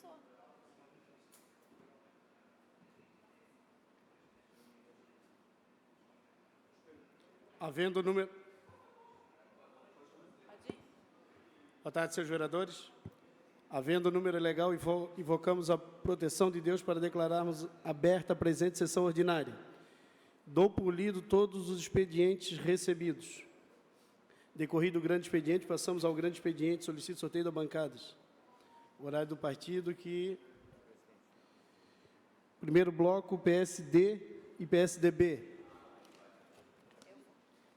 pessoa. Havendo número... Pode ir? Boa tarde, senhores vereadores. Havendo número legal, invocamos a proteção de Deus para declararmos aberta a presente sessão ordinária. Dou por lido todos os expedientes recebidos. Decorrido o grande expediente, passamos ao grande expediente, solicito sorteio das bancadas. O horário do partido que... Primeiro bloco, PSD e PSDB.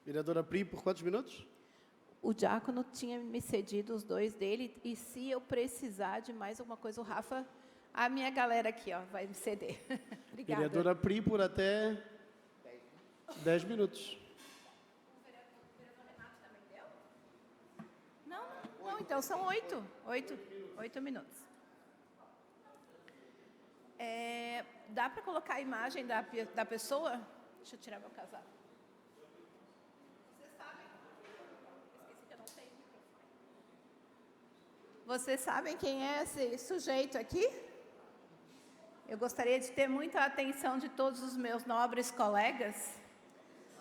Vereadora Pri, por quantos minutos? O diácono tinha me cedido os 2 dele, e se eu precisar de mais alguma coisa, o Rafa, a minha galera aqui, ó, vai me ceder. Obrigada. Vereadora Pri, por até 10 minutos. O vereador Renato também deu? Não, então são 8 minutos. Dá para colocar a imagem da pessoa? Deixa eu tirar meu casaco. Vocês sabem quem é esse sujeito aqui? Eu gostaria de ter muita atenção de todos os meus nobres colegas.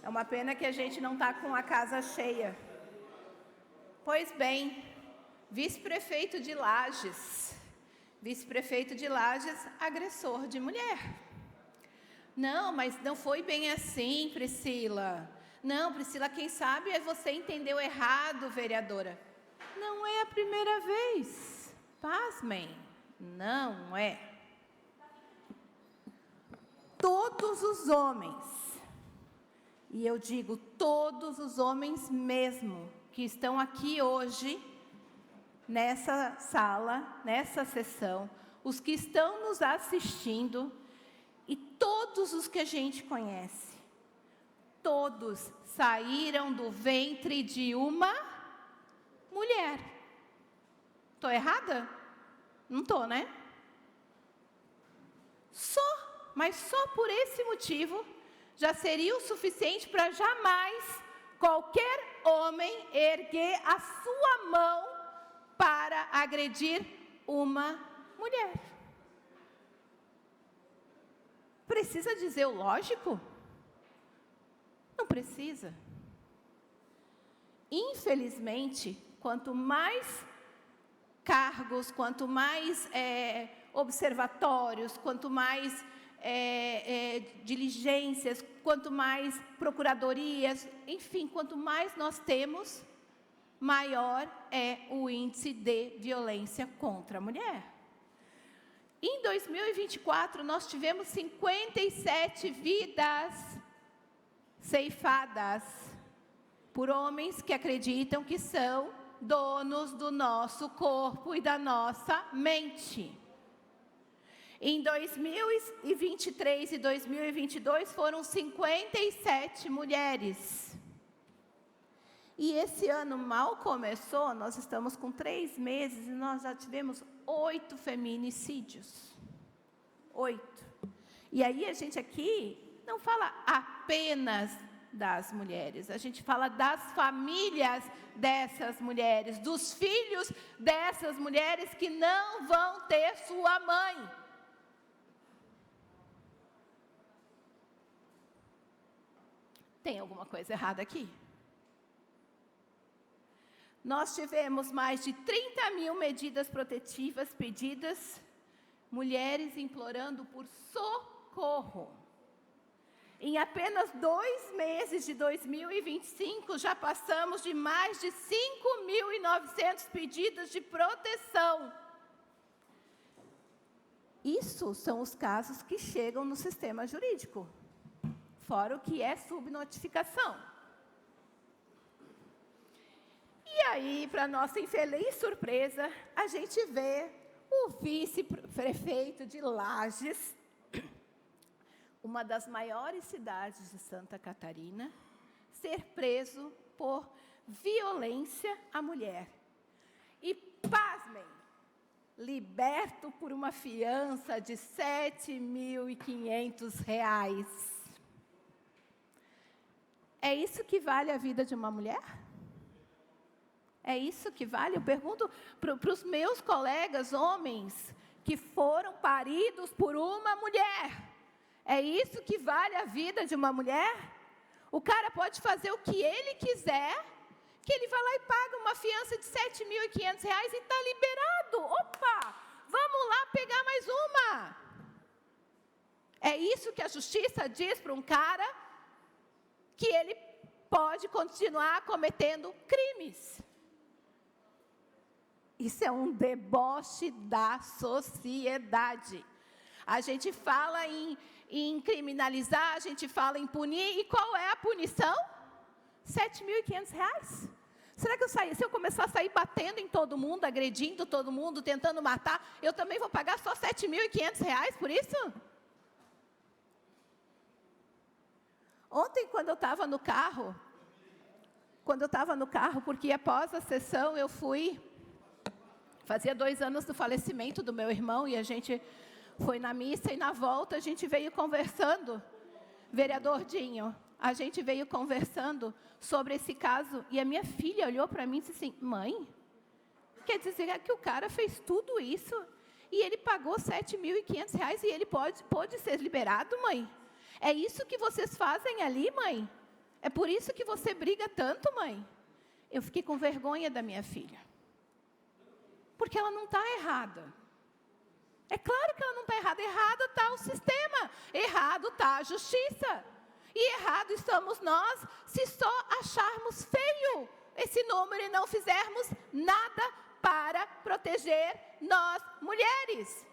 É uma pena que a gente não está com a casa cheia. Pois bem, vice-prefeito de Lages. Vice-prefeito de Lages, agressor de mulher. Não, mas não foi bem assim, Priscila. Não, Priscila, quem sabe você entendeu errado, vereadora. Não é a primeira vez. Pasmem, não é. Todos os homens, e eu digo todos os homens mesmo, que estão aqui hoje, nessa sala, nessa sessão, os que estão nos assistindo, e todos os que a gente conhece, todos saíram do ventre de uma mulher. Estou errada? Não estou, né? Mas só por esse motivo, já seria o suficiente para jamais qualquer homem erguer a sua mão para agredir uma mulher. Precisa dizer o lógico? Não precisa. Infelizmente, quanto mais cargos, quanto mais observatórios, quanto mais diligências, quanto mais procuradorias, enfim, quanto mais nós temos, maior é o índice de violência contra a mulher. Em 2024, nós tivemos 57 vidas ceifadas por homens que acreditam que são donos do nosso corpo e da nossa mente. Em 2023 e 2022 foram 57 mulheres. E esse ano mal começou, nós estamos com 3 meses e nós já tivemos 8 feminicídios. 8. E aí a gente aqui não fala apenas das mulheres, a gente fala das famílias dessas mulheres, dos filhos dessas mulheres que não vão ter sua mãe. Tem alguma coisa errada aqui? Nós tivemos mais de 30 mil medidas protetivas pedidas, mulheres implorando por socorro. Em apenas 2 meses de 2025, já passamos de mais de 5.900 pedidos de proteção. Isso são os casos que chegam no sistema jurídico, fora o que é subnotificação. E aí, para nossa infeliz surpresa, a gente vê o vice-prefeito de Lages, uma das maiores cidades de Santa Catarina, ser preso por violência à mulher. E, pasmem, liberto por uma fiança de R$ 7.500. É isso que vale a vida de uma mulher? É isso que vale? Eu pergunto para os meus colegas homens que foram paridos por uma mulher. É isso que vale a vida de uma mulher? O cara pode fazer o que ele quiser, que ele vai lá e paga uma fiança de R$7.500 e está liberado. Opa, vamos lá pegar mais uma. É isso que a justiça diz para um cara, que ele pode continuar cometendo crimes. Isso é um deboche da sociedade. A gente fala em criminalizar, a gente fala em punir, e qual é a punição? R$7.500. Será que se eu começar a sair batendo em todo mundo, agredindo todo mundo, tentando matar, eu também vou pagar só R$7.500 por isso? Ontem, quando eu estava no carro, porque após a sessão eu fui, fazia 2 anos do falecimento do meu irmão, e a gente foi na missa, e na volta a gente veio conversando, vereador Dinho, a gente veio conversando sobre esse caso, e a minha filha olhou para mim e disse assim: mãe, quer dizer que o cara fez tudo isso, e ele pagou R$7.500, e ele pode ser liberado, mãe? É isso que vocês fazem ali, mãe? É por isso que você briga tanto, mãe? Eu fiquei com vergonha da minha filha. Porque ela não está errada. É claro que ela não está errada. Errado está o sistema. Errado está a justiça. E errado estamos nós se só acharmos feio esse número e não fizermos nada para proteger nós, mulheres.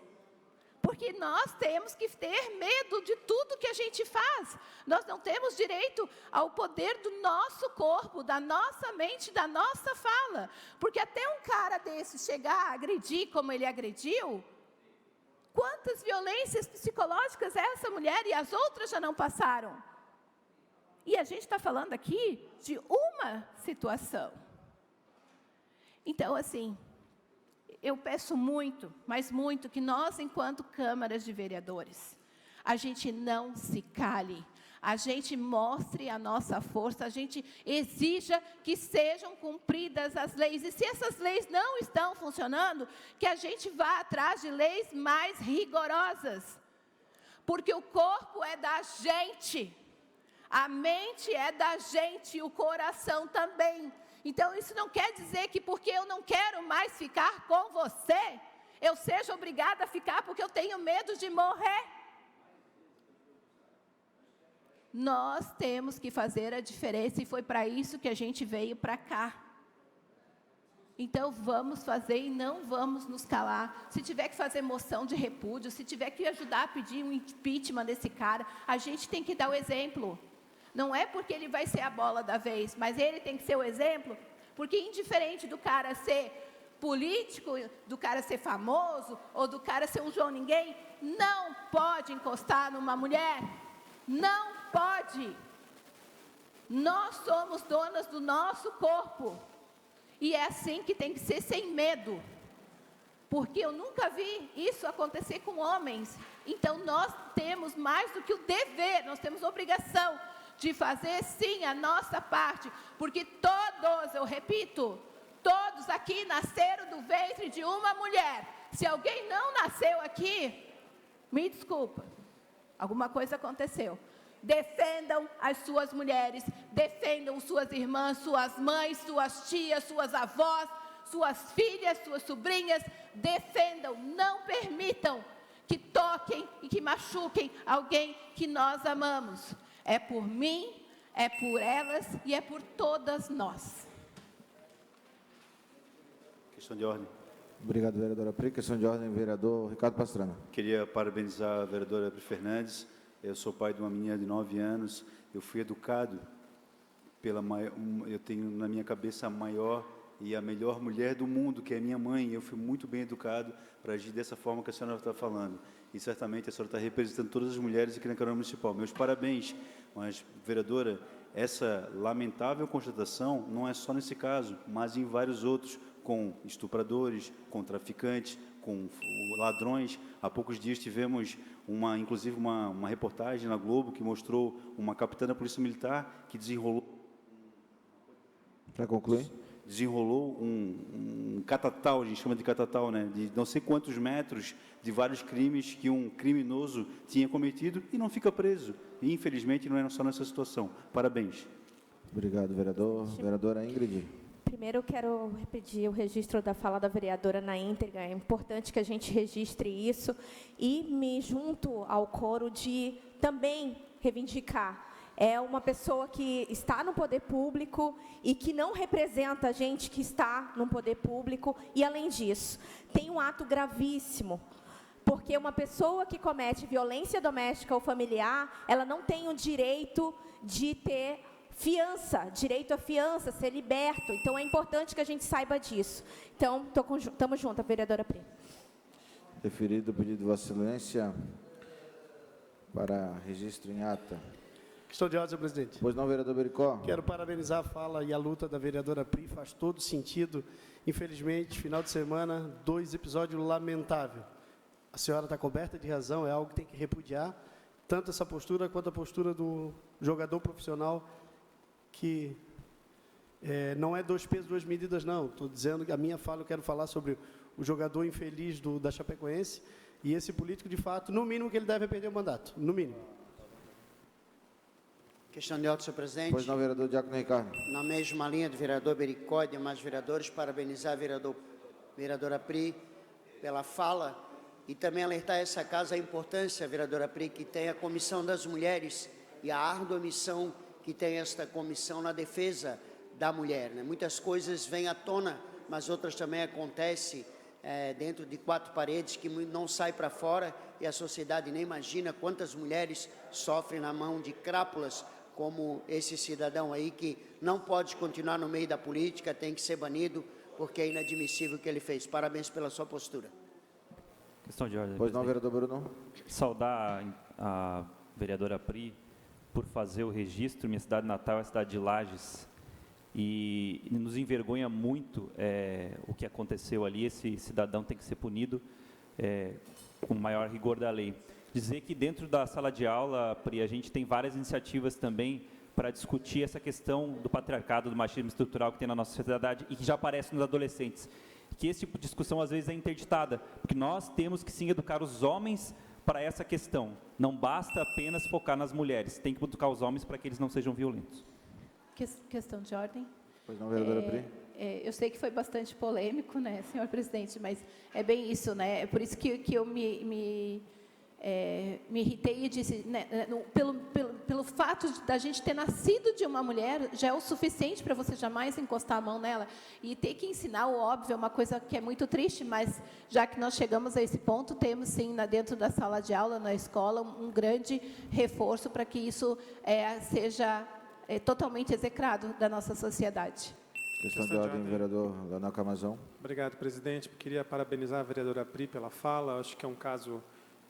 Porque nós temos que ter medo de tudo que a gente faz. Nós não temos direito ao poder do nosso corpo, da nossa mente, da nossa fala. Porque até um cara desse chegar a agredir como ele agrediu, quantas violências psicológicas essa mulher e as outras já não passaram? E a gente está falando aqui de uma situação. Então, assim, eu peço muito, mas muito, que nós, enquanto câmaras de vereadores, a gente não se cale, a gente mostre a nossa força, a gente exija que sejam cumpridas as leis. E se essas leis não estão funcionando, que a gente vá atrás de leis mais rigorosas. Porque o corpo é da gente, a mente é da gente, o coração também. Então, isso não quer dizer que porque eu não quero mais ficar com você, eu seja obrigada a ficar porque eu tenho medo de morrer. Nós temos que fazer a diferença, e foi para isso que a gente veio para cá. Então, vamos fazer e não vamos nos calar. Se tiver que fazer moção de repúdio, se tiver que ajudar a pedir um impeachment desse cara, a gente tem que dar o exemplo. Não é porque ele vai ser a bola da vez, mas ele tem que ser o exemplo, porque indiferente do cara ser político, do cara ser famoso, ou do cara ser um João Ninguém, não pode encostar numa mulher, não pode. Nós somos donas do nosso corpo, e é assim que tem que ser, sem medo, porque eu nunca vi isso acontecer com homens. Então, nós temos mais do que o dever, nós temos obrigação de fazer, sim, a nossa parte, porque todos, eu repito, todos aqui nasceram do ventre de uma mulher. Se alguém não nasceu aqui, me desculpa, alguma coisa aconteceu. Defendam as suas mulheres, defendam suas irmãs, suas mães, suas tias, suas avós, suas filhas, suas sobrinhas, defendam, não permitam que toquem e que machuquem alguém que nós amamos. É por mim, é por elas e é por todas nós. Questão de ordem. Obrigado, vereadora Pri. Questão de ordem, vereador Ricardo Pastrana. Queria parabenizar a vereadora Pri Fernandes. Eu sou pai de uma menina de 9 anos. Eu fui educado eu tenho na minha cabeça a maior e a melhor mulher do mundo, que é minha mãe. Eu fui muito bem educado para agir dessa forma que a senhora está falando. E certamente a senhora está representando todas as mulheres aqui na Câmara Municipal. Meus parabéns. Mas, vereadora, essa lamentável constatação não é só nesse caso, mas em vários outros, com estupradores, com traficantes, com ladrões. Há poucos dias tivemos, inclusive, uma reportagem na Globo que mostrou uma capitã da Polícia Militar que desenrolou... Para concluir? desenrolou um catatal, a gente chama de catatal, né, de não sei quantos metros de vários crimes que um criminoso tinha cometido e não fica preso. E, infelizmente, não é só nessa situação. Parabéns. Obrigado, vereador. Vereadora Ingrid. Primeiro, eu quero pedir o registro da fala da vereadora na íntegra. É importante que a gente registre isso e me junto ao coro de também reivindicar. É uma pessoa que está no poder público e que não representa a gente que está no poder público. E, além disso, tem um ato gravíssimo, porque uma pessoa que comete violência doméstica ou familiar, ela não tem o direito de ter fiança, direito à fiança, ser liberto. Então, é importante que a gente saiba disso. Então, estamos juntas, vereadora Pri. Referido o pedido de Vossa Excelência para registro em ata. Questão de ordem, senhor presidente. Pois não, vereador Bericó. Quero parabenizar a fala e a luta da vereadora Pri, faz todo sentido. Infelizmente, final de semana, 2 episódios lamentáveis. A senhora está coberta de razão, é algo que tem que repudiar, tanto essa postura quanto a postura do jogador profissional, que não é 2 pesos, 2 medidas, não. Estou dizendo que a minha fala, eu quero falar sobre o jogador infeliz da Chapecoense e esse político, de fato, no mínimo que ele deve perder o mandato, no mínimo. Questão de ordem, senhor presidente. Pois não, vereador Diácono Ricardo. Na mesma linha do vereador Bericó e demais vereadores, parabenizar a vereadora Pri pela fala e também alertar essa casa a importância, vereadora Pri, que tem a Comissão das Mulheres e a árdua missão que tem esta comissão na defesa da mulher, né? Muitas coisas vêm à tona, mas outras também acontecem dentro de 4 paredes que não sai para fora e a sociedade nem imagina quantas mulheres sofrem na mão de crápulas como esse cidadão aí que não pode continuar no meio da política, tem que ser banido porque é inadmissível o que ele fez. Parabéns pela sua postura. Questão de ordem. Pois não, vereador Bruno. Saudar a vereadora Pri por fazer o registro. Minha cidade natal é a cidade de Lages e nos envergonha muito o que aconteceu ali. Esse cidadão tem que ser punido com o maior rigor da lei. Dizer que dentro da sala de aula, Pri, a gente tem várias iniciativas também para discutir essa questão do patriarcado, do machismo estrutural que tem na nossa sociedade e que já aparece nos adolescentes. Que esse tipo de discussão às vezes é interditada, porque nós temos que sim educar os homens para essa questão. Não basta apenas focar nas mulheres, tem que educar os homens para que eles não sejam violentos. Questão de ordem. Pois não, vereadora Pri. Eu sei que foi bastante polêmico, né, senhor presidente, mas é bem isso, né? É por isso que eu me irritei e disse, né, pelo fato da gente ter nascido de uma mulher, já é o suficiente para você jamais encostar a mão nela. E ter que ensinar o óbvio é uma coisa que é muito triste, mas já que nós chegamos a esse ponto, temos sim, dentro da sala de aula, na escola, um grande reforço para que isso seja totalmente execrado da nossa sociedade. Questão de ordem, vereador Leonel Camazão. Obrigado, presidente. Queria parabenizar a vereadora Pri pela fala. Acho que é um caso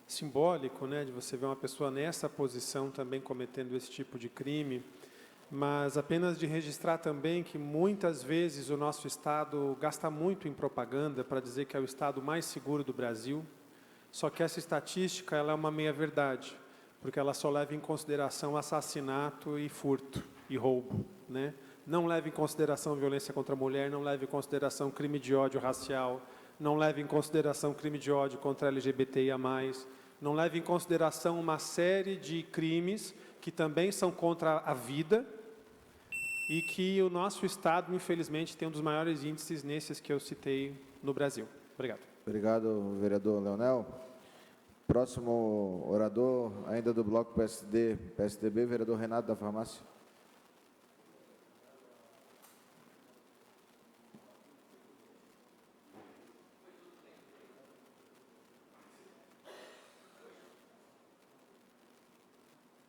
simbólico, né, de você ver uma pessoa nessa posição também cometendo esse tipo de crime, mas apenas de registrar também que muitas vezes o nosso Estado gasta muito em propaganda para dizer que é o Estado mais seguro do Brasil, só que essa estatística ela é uma meia-verdade, porque ela só leva em consideração assassinato e furto e roubo, né? Não leva em consideração violência contra a mulher, não leva em consideração crime de ódio racial, não leva em consideração crime de ódio contra LGBTIA+, não leva em consideração uma série de crimes que também são contra a vida e que o nosso Estado, infelizmente, tem um dos maiores índices nesses que eu citei no Brasil. Obrigado. Obrigado, vereador Leonel. Próximo orador, ainda do bloco PSDB, vereador Renato da Farmácia.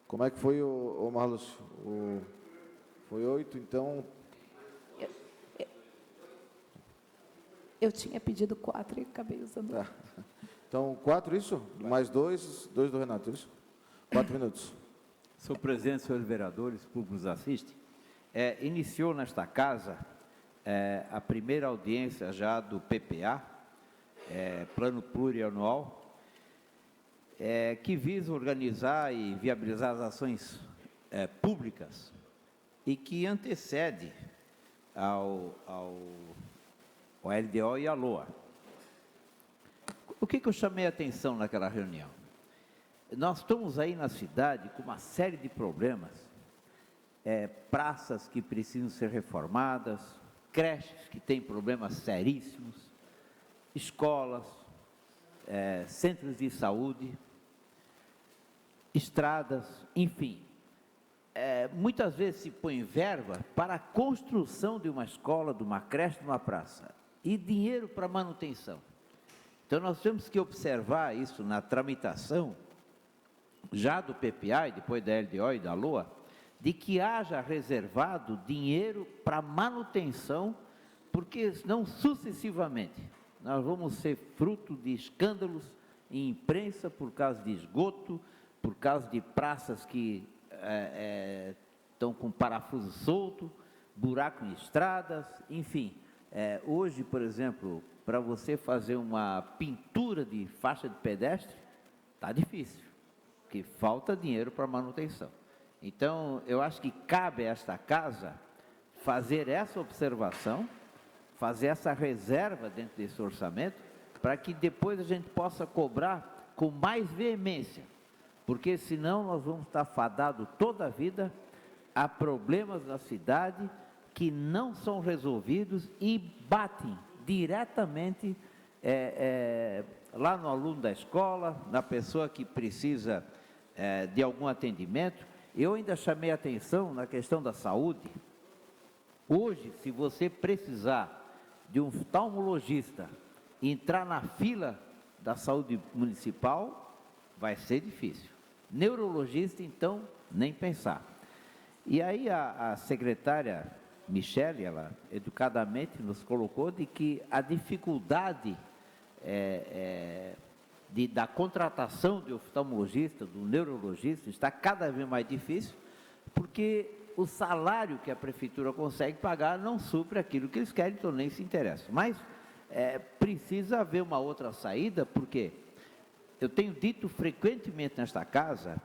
Como é que foi, o Marlos? Foi 8, então... Eu tinha pedido 4 e acabei usando. Tá. Então, 4, isso? Mais 2 do Renato, isso? 4 minutos. Senhor presidente, senhores vereadores, público que nos assiste, iniciou nesta casa a primeira audiência já do PPA, Plano Plurianual, que visa organizar e viabilizar as ações públicas e que antecede ao LDO e à LOA. O que eu chamei a atenção naquela reunião? Nós estamos aí na cidade com uma série de problemas, praças que precisam ser reformadas, creches que têm problemas seríssimos, escolas, centros de saúde, estradas, enfim. Muitas vezes se põe verba para a construção de uma escola, de uma creche, de uma praça, e dinheiro para manutenção. Então, nós temos que observar isso na tramitação, já do PPA e depois da LDO e da LOA, de que haja reservado dinheiro para manutenção, porque senão, sucessivamente, nós vamos ser fruto de escândalos em imprensa por causa de esgoto, por causa de praças que estão com parafuso solto, buraco em estradas, enfim. Hoje, por exemplo, para você fazer uma pintura de faixa de pedestre, está difícil, porque falta dinheiro para manutenção. Então, eu acho que cabe a esta casa fazer essa observação, fazer essa reserva dentro desse orçamento, para que depois a gente possa cobrar com mais veemência, porque senão nós vamos estar fadados toda a vida a problemas na cidade que não são resolvidos e batem diretamente lá no aluno da escola, na pessoa que precisa de algum atendimento. Eu ainda chamei a atenção na questão da saúde. Hoje, se você precisar de um oftalmologista entrar na fila da saúde municipal, vai ser difícil. Neurologista, então, nem pensar. E aí a secretária Michele, ela educadamente nos colocou de que a dificuldade da contratação de oftalmologista, do neurologista, está cada vez mais difícil, porque o salário que a prefeitura consegue pagar não supre aquilo que eles querem, então nem se interessa. Mas precisa haver uma outra saída, porque eu tenho dito frequentemente nesta casa,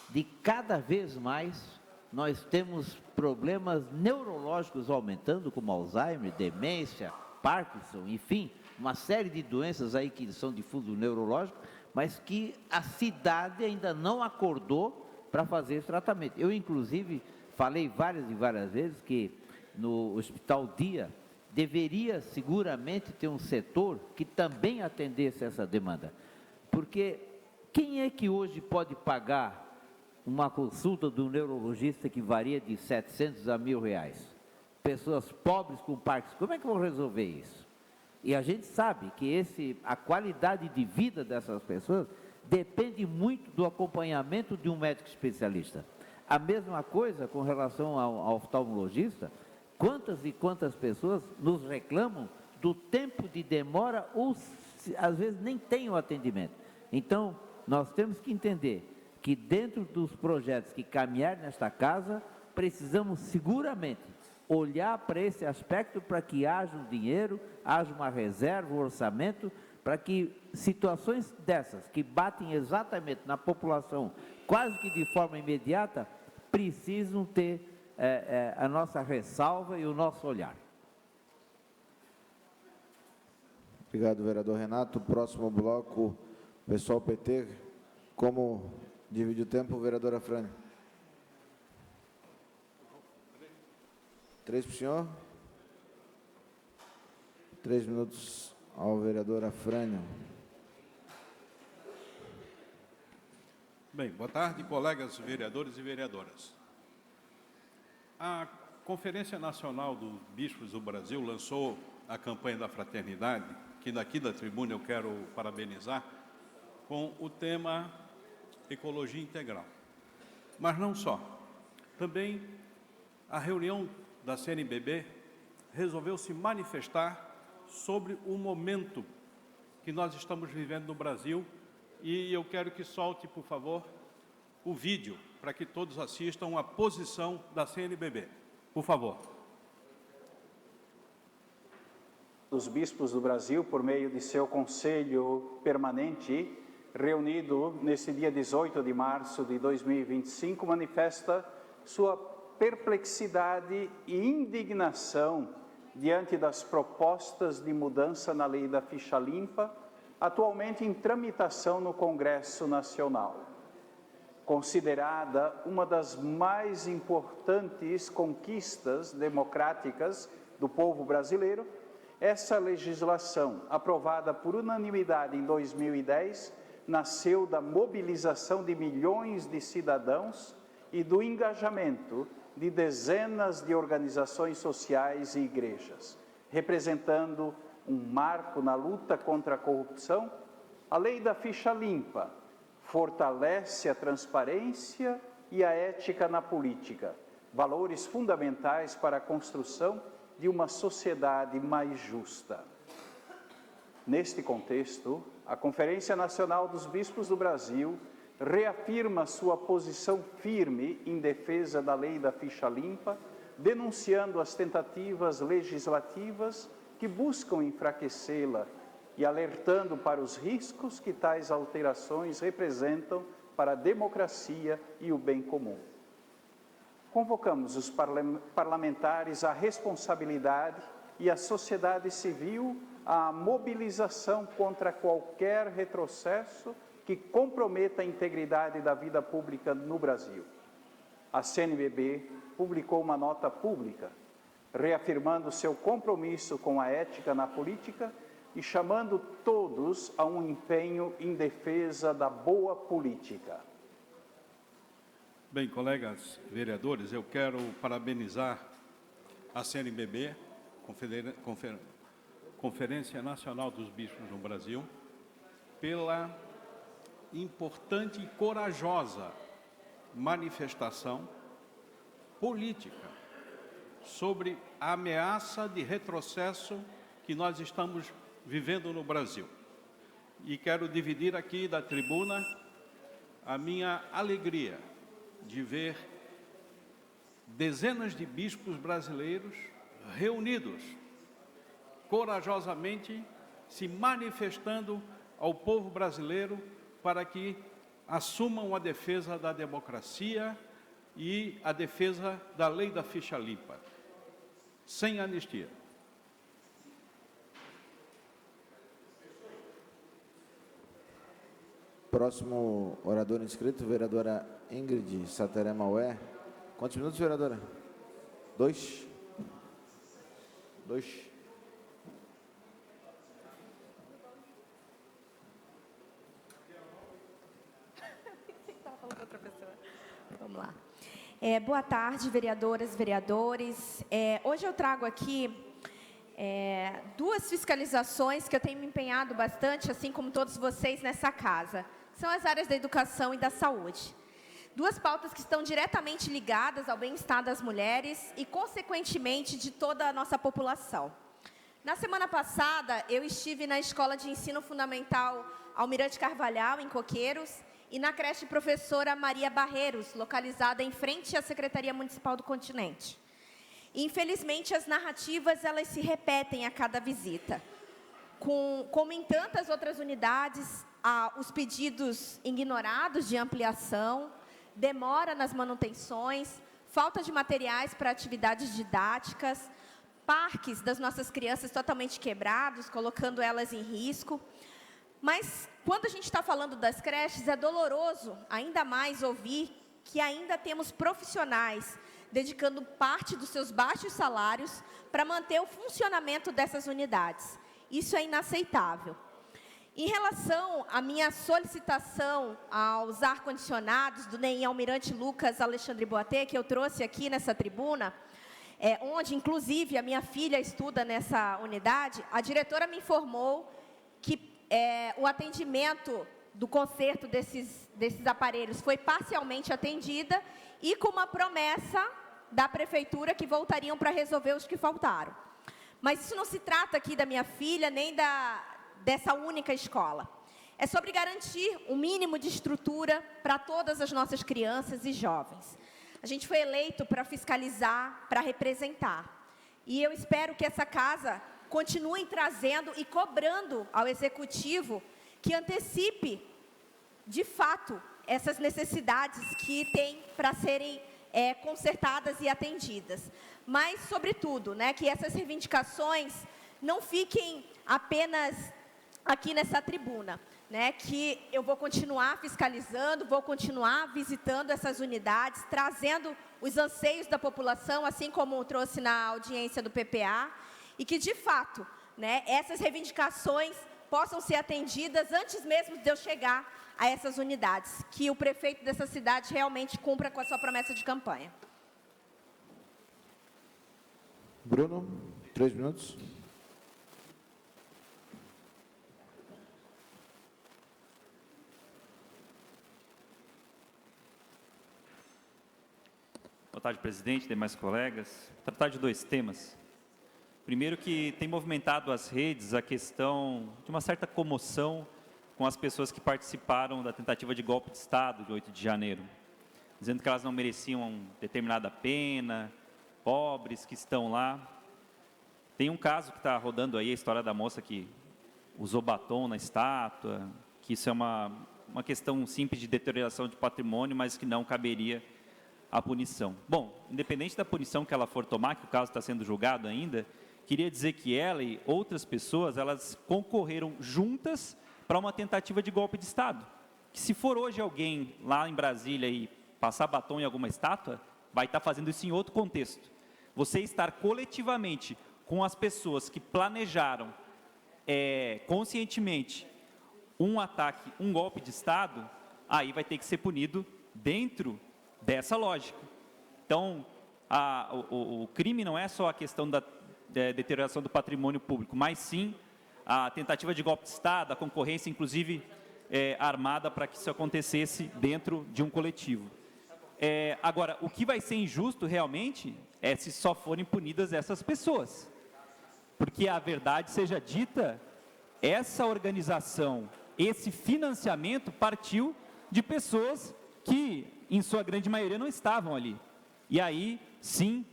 de cada vez mais nós temos problemas neurológicos aumentando, como Alzheimer, demência, Parkinson, enfim, uma série de doenças aí que são de fundo neurológico, mas que a cidade ainda não acordou para fazer esse tratamento. Eu, inclusive, falei várias e várias vezes que no Hospital Dia deveria seguramente ter um setor que também atendesse essa demanda. Porque quem é que hoje pode pagar uma consulta do neurologista que varia de 700 a R$1.000? Pessoas pobres com Parkinson, como é que vão resolver isso? E a gente sabe que a qualidade de vida dessas pessoas depende muito do acompanhamento de um médico especialista. A mesma coisa com relação ao oftalmologista. Quantas e quantas pessoas nos reclamam do tempo de demora ou, às vezes, nem tem o atendimento. Então, nós temos que entender que dentro dos projetos que caminhar nesta casa, precisamos seguramente olhar para esse aspecto para que haja um dinheiro, haja uma reserva, um orçamento, para que situações dessas, que batem exatamente na população, quase que de forma imediata, precisam ter a nossa ressalva e o nosso olhar. Obrigado, vereador Renato. Próximo bloco, pessoal PT. Como divide o tempo, vereadora Frane? 3 para o senhor. 3 minutos ao vereador Afrânio. Bem, boa tarde, colegas vereadores e vereadoras. A Conferência Nacional dos Bispos do Brasil lançou a campanha da fraternidade, que daqui da tribuna eu quero parabenizar, com o tema Ecologia Integral. Mas não só. Também a reunião da CNBB resolveu se manifestar sobre o momento que nós estamos vivendo no Brasil, e eu quero que solte, por favor, o vídeo, para que todos assistam a posição da CNBB. Por favor. Dos bispos do Brasil, por meio de seu conselho permanente, reunido nesse dia 18 de março de 2025, manifesta sua perplexidade e indignação diante das propostas de mudança na lei da ficha limpa, atualmente em tramitação no Congresso Nacional. Considerada uma das mais importantes conquistas democráticas do povo brasileiro, essa legislação, aprovada por unanimidade em 2010, nasceu da mobilização de milhões de cidadãos e do engajamento de dezenas de organizações sociais e igrejas, representando um marco na luta contra a corrupção. A lei da ficha limpa fortalece a transparência e a ética na política, valores fundamentais para a construção de uma sociedade mais justa. Neste contexto, a Conferência Nacional dos Bispos do Brasil reafirma sua posição firme em defesa da lei da ficha limpa, denunciando as tentativas legislativas que buscam enfraquecê-la e alertando para os riscos que tais alterações representam para a democracia e o bem comum. Convocamos os parlamentares à responsabilidade e a sociedade civil à mobilização contra qualquer retrocesso que comprometa a integridade da vida pública no Brasil. A CNBB publicou uma nota pública, reafirmando seu compromisso com a ética na política e chamando todos a um empenho em defesa da boa política. Bem, colegas vereadores, eu quero parabenizar a CNBB, Conferência Nacional dos Bispos no Brasil, pela importante e corajosa manifestação política sobre a ameaça de retrocesso que nós estamos vivendo no Brasil. E quero dividir aqui da tribuna a minha alegria de ver dezenas de bispos brasileiros reunidos, corajosamente se manifestando ao povo brasileiro para que assumam a defesa da democracia e a defesa da lei da ficha limpa, sem anistia. Próximo orador inscrito, vereadora Ingrid Sateré Maué. Quantos minutos, vereadora? 2. Vamos lá. Boa tarde, vereadoras, vereadores. Hoje eu trago aqui duas fiscalizações que eu tenho me empenhado bastante, assim como todos vocês nessa casa. São as áreas da educação e da saúde. Duas pautas que estão diretamente ligadas ao bem-estar das mulheres e, consequentemente, de toda a nossa população. Na semana passada, eu estive na Escola de Ensino Fundamental Almirante Carvalhal, em Coqueiros, e na creche Professora Maria Barreiros, localizada em frente à Secretaria Municipal do Continente. Infelizmente, as narrativas elas se repetem a cada visita. Como em tantas outras unidades, os pedidos ignorados de ampliação, demora nas manutenções, falta de materiais para atividades didáticas, parques das nossas crianças totalmente quebrados, colocando elas em risco. Mas, quando a gente está falando das creches, é doloroso ainda mais ouvir que ainda temos profissionais dedicando parte dos seus baixos salários para manter o funcionamento dessas unidades. Isso é inaceitável. Em relação à minha solicitação aos ar-condicionados do NEM Almirante Lucas Alexandre Boatê, que eu trouxe aqui nessa tribuna, onde, inclusive, a minha filha estuda nessa unidade, a diretora me informou que o atendimento do conserto desses aparelhos foi parcialmente atendida e com uma promessa da prefeitura que voltariam para resolver os que faltaram. Mas isso não se trata aqui da minha filha, nem dessa única escola. É sobre garantir um mínimo de estrutura para todas as nossas crianças e jovens. A gente foi eleito para fiscalizar, para representar. E eu espero que essa casa continue trazendo e cobrando ao Executivo que antecipe, de fato, essas necessidades que tem para serem consertadas e atendidas. Mas, sobretudo, né, que essas reivindicações não fiquem apenas aqui nessa tribuna, né, que eu vou continuar fiscalizando, vou continuar visitando essas unidades, trazendo os anseios da população, assim como trouxe na audiência do PPA, e que, de fato, né, essas reivindicações possam ser atendidas antes mesmo de eu chegar a essas unidades, que o prefeito dessa cidade realmente cumpra com a sua promessa de campanha. Bruno, 3 minutos. Boa tarde, presidente, demais colegas. Vou tratar de 2 temas. Primeiro, que tem movimentado as redes a questão de uma certa comoção com as pessoas que participaram da tentativa de golpe de Estado de 8 de janeiro, dizendo que elas não mereciam determinada pena, pobres que estão lá. Tem um caso que está rodando aí, a história da moça que usou batom na estátua, que isso é uma questão simples de deterioração de patrimônio, mas que não caberia a punição. Bom, independente da punição que ela for tomar, que o caso está sendo julgado ainda, queria dizer que ela e outras pessoas, elas concorreram juntas para uma tentativa de golpe de Estado. Que se for hoje alguém lá em Brasília e passar batom em alguma estátua, vai estar fazendo isso em outro contexto. Você estar coletivamente com as pessoas que planejaram conscientemente um ataque, um golpe de Estado, aí vai ter que ser punido dentro dessa lógica. Então, o crime não é só a questão da deterioração do patrimônio público, mas sim a tentativa de golpe de Estado, a concorrência, inclusive, armada para que isso acontecesse dentro de um coletivo. Agora, o que vai ser injusto realmente é se só forem punidas essas pessoas. Porque a verdade seja dita, essa organização, esse financiamento partiu de pessoas que, em sua grande maioria, não estavam ali. E aí, sim,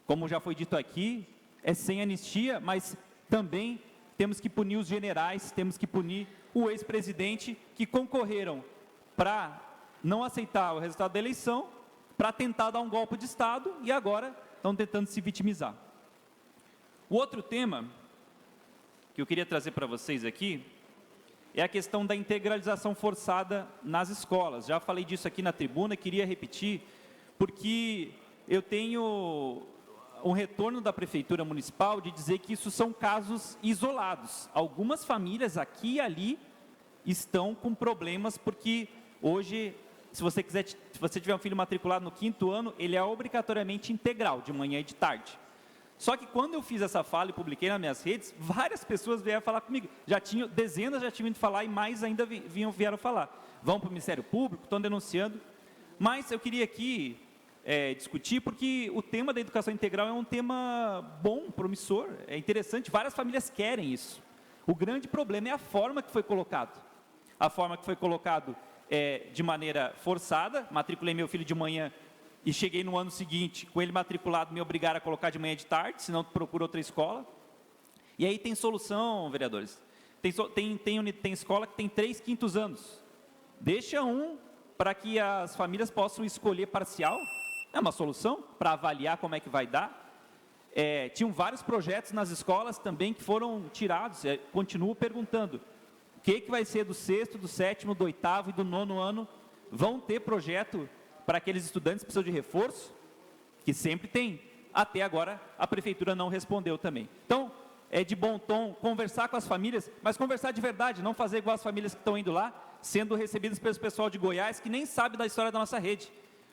como já foi dito aqui, é sem anistia, mas também temos que punir os generais, temos que punir o ex-presidente que concorreram para não aceitar o resultado da eleição, para tentar dar um golpe de Estado e agora estão tentando se vitimizar. O outro tema que eu queria trazer para vocês aqui é a questão da integralização forçada nas escolas. Já falei disso aqui na tribuna, queria repetir, porque eu tenho um retorno da Prefeitura Municipal de dizer que isso são casos isolados. Algumas famílias aqui e ali estão com problemas, porque hoje, se você tiver um filho matriculado no 5º ano, ele é obrigatoriamente integral, de manhã e de tarde. Só que quando eu fiz essa fala e publiquei nas minhas redes, várias pessoas vieram falar comigo. Dezenas já tinham vindo falar e mais ainda vieram falar. Vão para o Ministério Público, estão denunciando. Mas eu queria aqui discutir, porque o tema da educação integral é um tema bom, promissor, é interessante, várias famílias querem isso. O grande problema é a forma que foi colocado. A forma que foi colocado de maneira forçada, matriculei meu filho de manhã e cheguei no ano seguinte, com ele matriculado, me obrigaram a colocar de manhã e de tarde, senão tu procura outra escola. E aí tem solução, vereadores. Tem escola que tem 3/5 anos. Deixa para que as famílias possam escolher parcial. É uma solução para avaliar como é que vai dar. Tinham vários projetos nas escolas também que foram tirados. Continuo perguntando, o que vai ser do 6º, do 7º, do 8º e do 9º ano? Vão ter projeto para aqueles estudantes que precisam de reforço? Que sempre tem. Até agora, a Prefeitura não respondeu também. Então, é de bom tom conversar com as famílias, mas conversar de verdade, não fazer igual as famílias que estão indo lá, sendo recebidas pelo pessoal de Goiás, que nem sabe da história da nossa rede.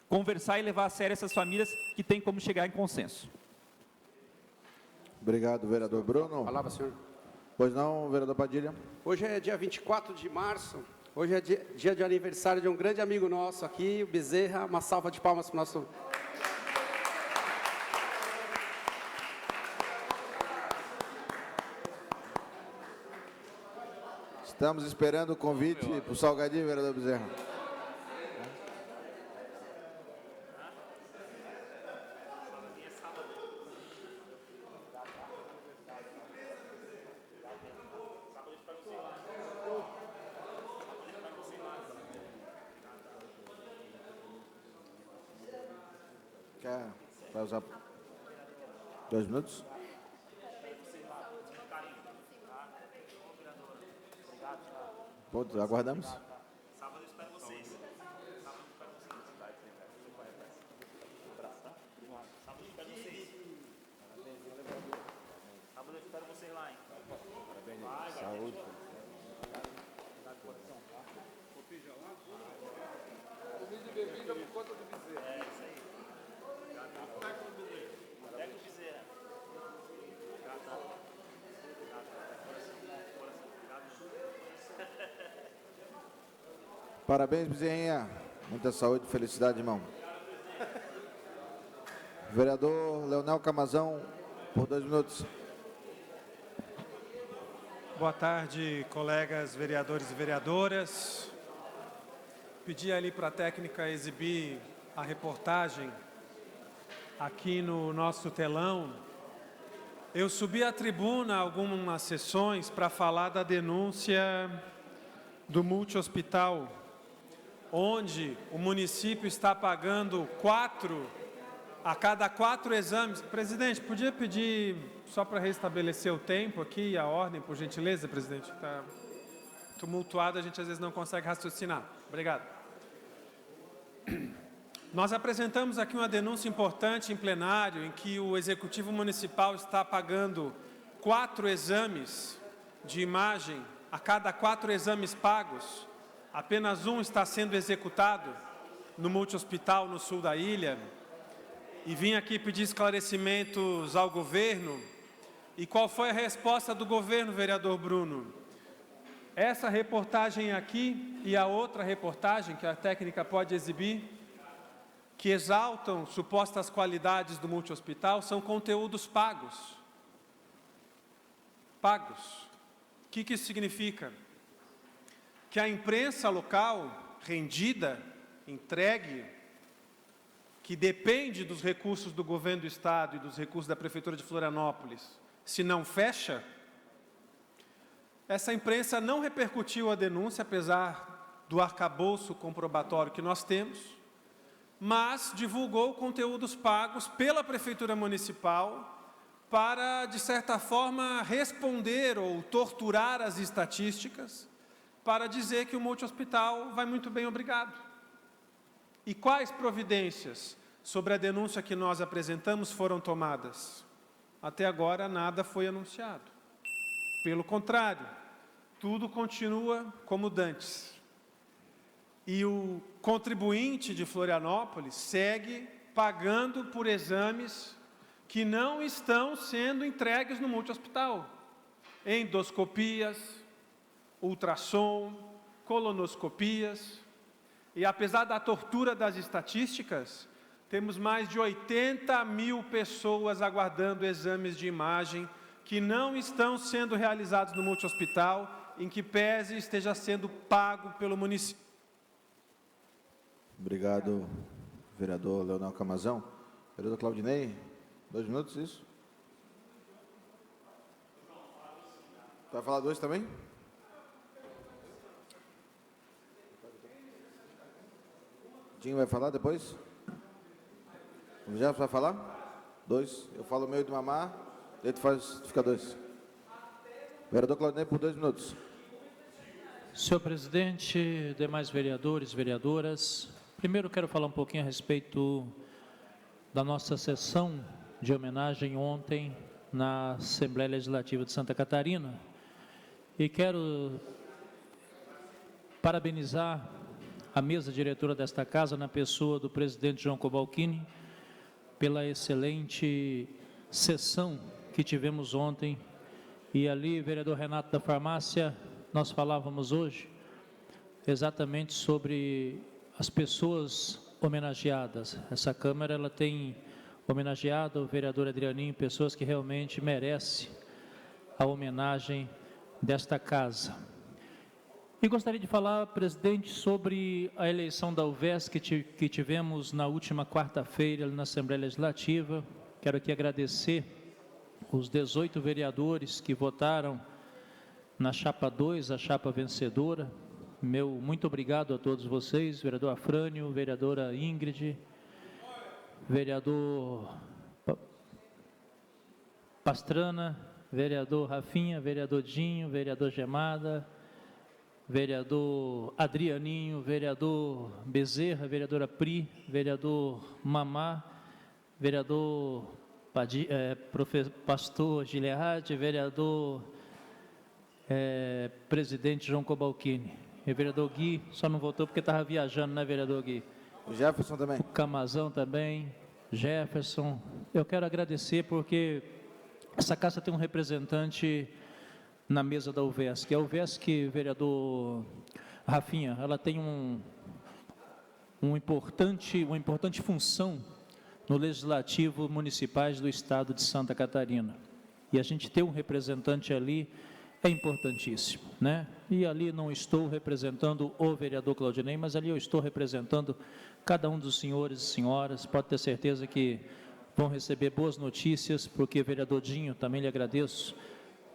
Conversar e levar a sério essas famílias que têm como chegar em consenso. Obrigado, vereador Bruno. Palavra, senhor. Pois não, vereador Padilha. Hoje é dia 24 de março, hoje é dia de aniversário de um grande amigo nosso aqui, o Bezerra. Uma salva de palmas para o nosso... Estamos esperando o convite para o salgadinho, vereador Bezerra. Vai usar 2 minutos? Aguardamos. Sábado eu espero vocês. Sábado eu espero vocês lá, hein? Parabéns. Saúde. Comida e bebida por conta do Bezerra. É isso aí. Pega o Bezerra. Pega o Bezerra. Parabéns, Bezerrinha. Muita saúde e felicidade, irmão. Vereador Leonel Camazão, por 2 minutos. Boa tarde, colegas vereadores e vereadoras. Pedi ali para a técnica exibir a reportagem aqui no nosso telão. Eu subi à tribuna algumas sessões para falar da denúncia do multi-hospital, onde o município está pagando a cada 4 exames. Presidente, podia pedir só para restabelecer o tempo aqui e a ordem, por gentileza, presidente? Está tumultuado, a gente às vezes não consegue raciocinar. Obrigado. Nós apresentamos aqui uma denúncia importante em plenário, em que o Executivo Municipal está pagando 4 exames de imagem. A cada 4 exames pagos, apenas um está sendo executado no multi-hospital no sul da ilha. E vim aqui pedir esclarecimentos ao governo. E qual foi a resposta do governo, vereador Bruno? Essa reportagem aqui e a outra reportagem, que a técnica pode exibir, que exaltam supostas qualidades do multi-hospital, são conteúdos pagos. Pagos. O que isso significa? Que a imprensa local, rendida, entregue, que depende dos recursos do governo do Estado e dos recursos da Prefeitura de Florianópolis, se não fecha, essa imprensa não repercutiu a denúncia, apesar do arcabouço comprobatório que nós temos, mas divulgou conteúdos pagos pela Prefeitura Municipal para, de certa forma, responder ou torturar as estatísticas, para dizer que o multi-hospital vai muito bem, obrigado. E quais providências sobre a denúncia que nós apresentamos foram tomadas? Até agora nada foi anunciado. Pelo contrário, tudo continua como dantes. E o contribuinte de Florianópolis segue pagando por exames que não estão sendo entregues no multi-hospital. Endoscopias, ultrassom, colonoscopias. E apesar da tortura das estatísticas, temos mais de 80 mil pessoas aguardando exames de imagem que não estão sendo realizados no multi-hospital, em que pese esteja sendo pago pelo município. Obrigado, vereador Leonel Camazão. Vereador Claudinei, 2 minutos, isso? Vai falar 2 também? Dinho vai falar depois? O Jefferson vai falar? 2. Eu falo o meio de mamar, daí tu fica 2. Vereador Claudinei, por 2 minutos. Senhor presidente, demais vereadores, vereadoras, primeiro quero falar um pouquinho a respeito da nossa sessão de homenagem ontem na Assembleia Legislativa de Santa Catarina e quero parabenizar a mesa diretora desta casa, na pessoa do presidente João Cobalcini, pela excelente sessão que tivemos ontem. E ali, vereador Renato da Farmácia, nós falávamos hoje exatamente sobre as pessoas homenageadas. Essa Câmara ela tem homenageado o vereador Adrianinho, pessoas que realmente merecem a homenagem desta casa. E gostaria de falar, presidente, sobre a eleição da UVES que tivemos na última quarta-feira na Assembleia Legislativa. Quero aqui agradecer os 18 vereadores que votaram na chapa 2, a chapa vencedora. Meu muito obrigado a todos vocês, vereador Afrânio, vereadora Ingrid, vereador Pastrana, vereador Rafinha, vereador Dinho, vereador Gemada, vereador Adrianinho, vereador Bezerra, vereadora Pri, vereador Mamá, vereador pastor Gilead, vereador presidente João Cobalcini, e vereador Gui, só não votou porque estava viajando, né, vereador Gui? O Jefferson também. O Camazão também, Jefferson. Eu quero agradecer porque essa casa tem um representante na mesa da UVESC. A UVESC, vereador Rafinha, ela tem uma importante função no Legislativo Municipais do Estado de Santa Catarina. E a gente ter um representante ali é importantíssimo, né? E ali não estou representando o vereador Claudinei, mas ali eu estou representando cada um dos senhores e senhoras. Pode ter certeza que vão receber boas notícias, porque, vereador Dinho, também lhe agradeço.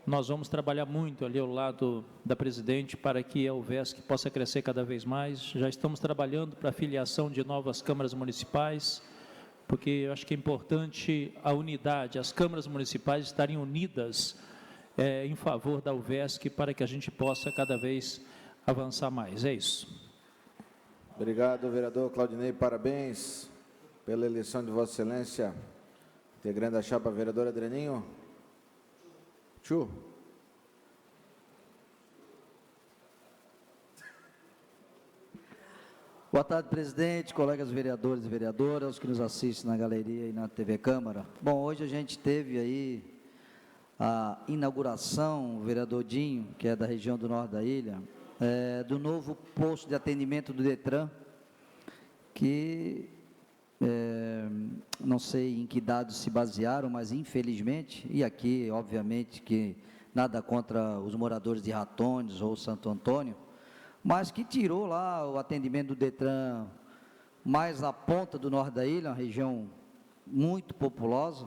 Nós vamos trabalhar muito ali ao lado da presidente para que a UVESC possa crescer cada vez mais. Já estamos trabalhando para a filiação de novas câmaras municipais, porque eu acho que é importante a unidade, as câmaras municipais estarem unidas em favor da UVESC para que a gente possa cada vez avançar mais. É isso. Obrigado, vereador Claudinei. Parabéns pela eleição de Vossa Excelência, integrante da chapa vereadora Adrianinho. Tchu. Boa tarde, presidente, colegas vereadores e vereadoras, os que nos assistem na galeria e na TV Câmara. Bom, hoje a gente teve aí a inauguração, o vereador Dinho, que é da região do norte da ilha, do novo posto de atendimento do Detran, que não sei em que dados se basearam, mas infelizmente, e aqui obviamente que nada contra os moradores de Ratones ou Santo Antônio, mas que tirou lá o atendimento do Detran mais à ponta do norte da ilha, uma região muito populosa,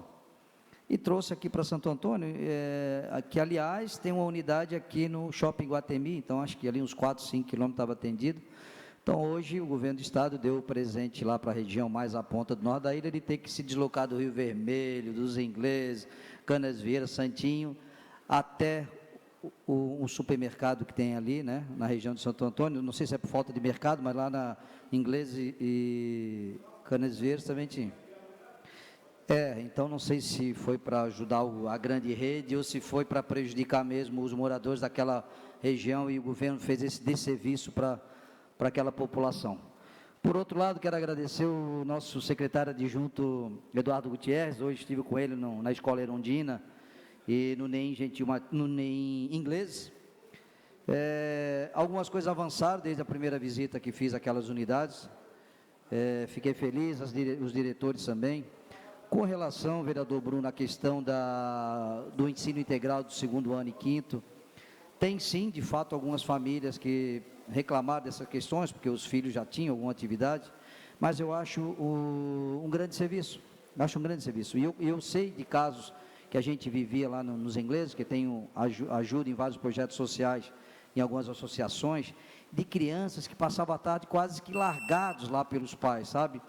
e trouxe aqui para Santo Antônio, que aliás tem uma unidade aqui no Shopping Guatemi, então acho que ali uns 4, 5 quilômetros estava atendido. Então hoje o governo do estado deu o presente lá para a região mais à ponta do norte da ilha, ele tem que se deslocar do Rio Vermelho, dos Ingleses, Canasvieira, Santinho, até o supermercado que tem ali, né, na região de Santo Antônio. Não sei se é por falta de mercado, mas lá na Ingleses e Canasvieira também tinha. Então não sei se foi para ajudar a grande rede ou se foi para prejudicar mesmo os moradores daquela região e o governo fez esse desserviço para aquela população. Por outro lado, quero agradecer o nosso secretário adjunto Eduardo Gutierrez. Hoje estive com ele na Escola Erundina e no NEM Inglês. Algumas coisas avançaram desde a primeira visita que fiz àquelas unidades. Fiquei feliz, os diretores também. Com relação, vereador Bruno, à questão do ensino integral do 2º ano e 5º, tem sim, de fato, algumas famílias que reclamaram dessas questões, porque os filhos já tinham alguma atividade, mas eu acho um grande serviço, E eu sei de casos que a gente vivia lá nos ingleses, que tem ajuda em vários projetos sociais, em algumas associações, de crianças que passavam a tarde quase que largados lá pelos pais, sabe?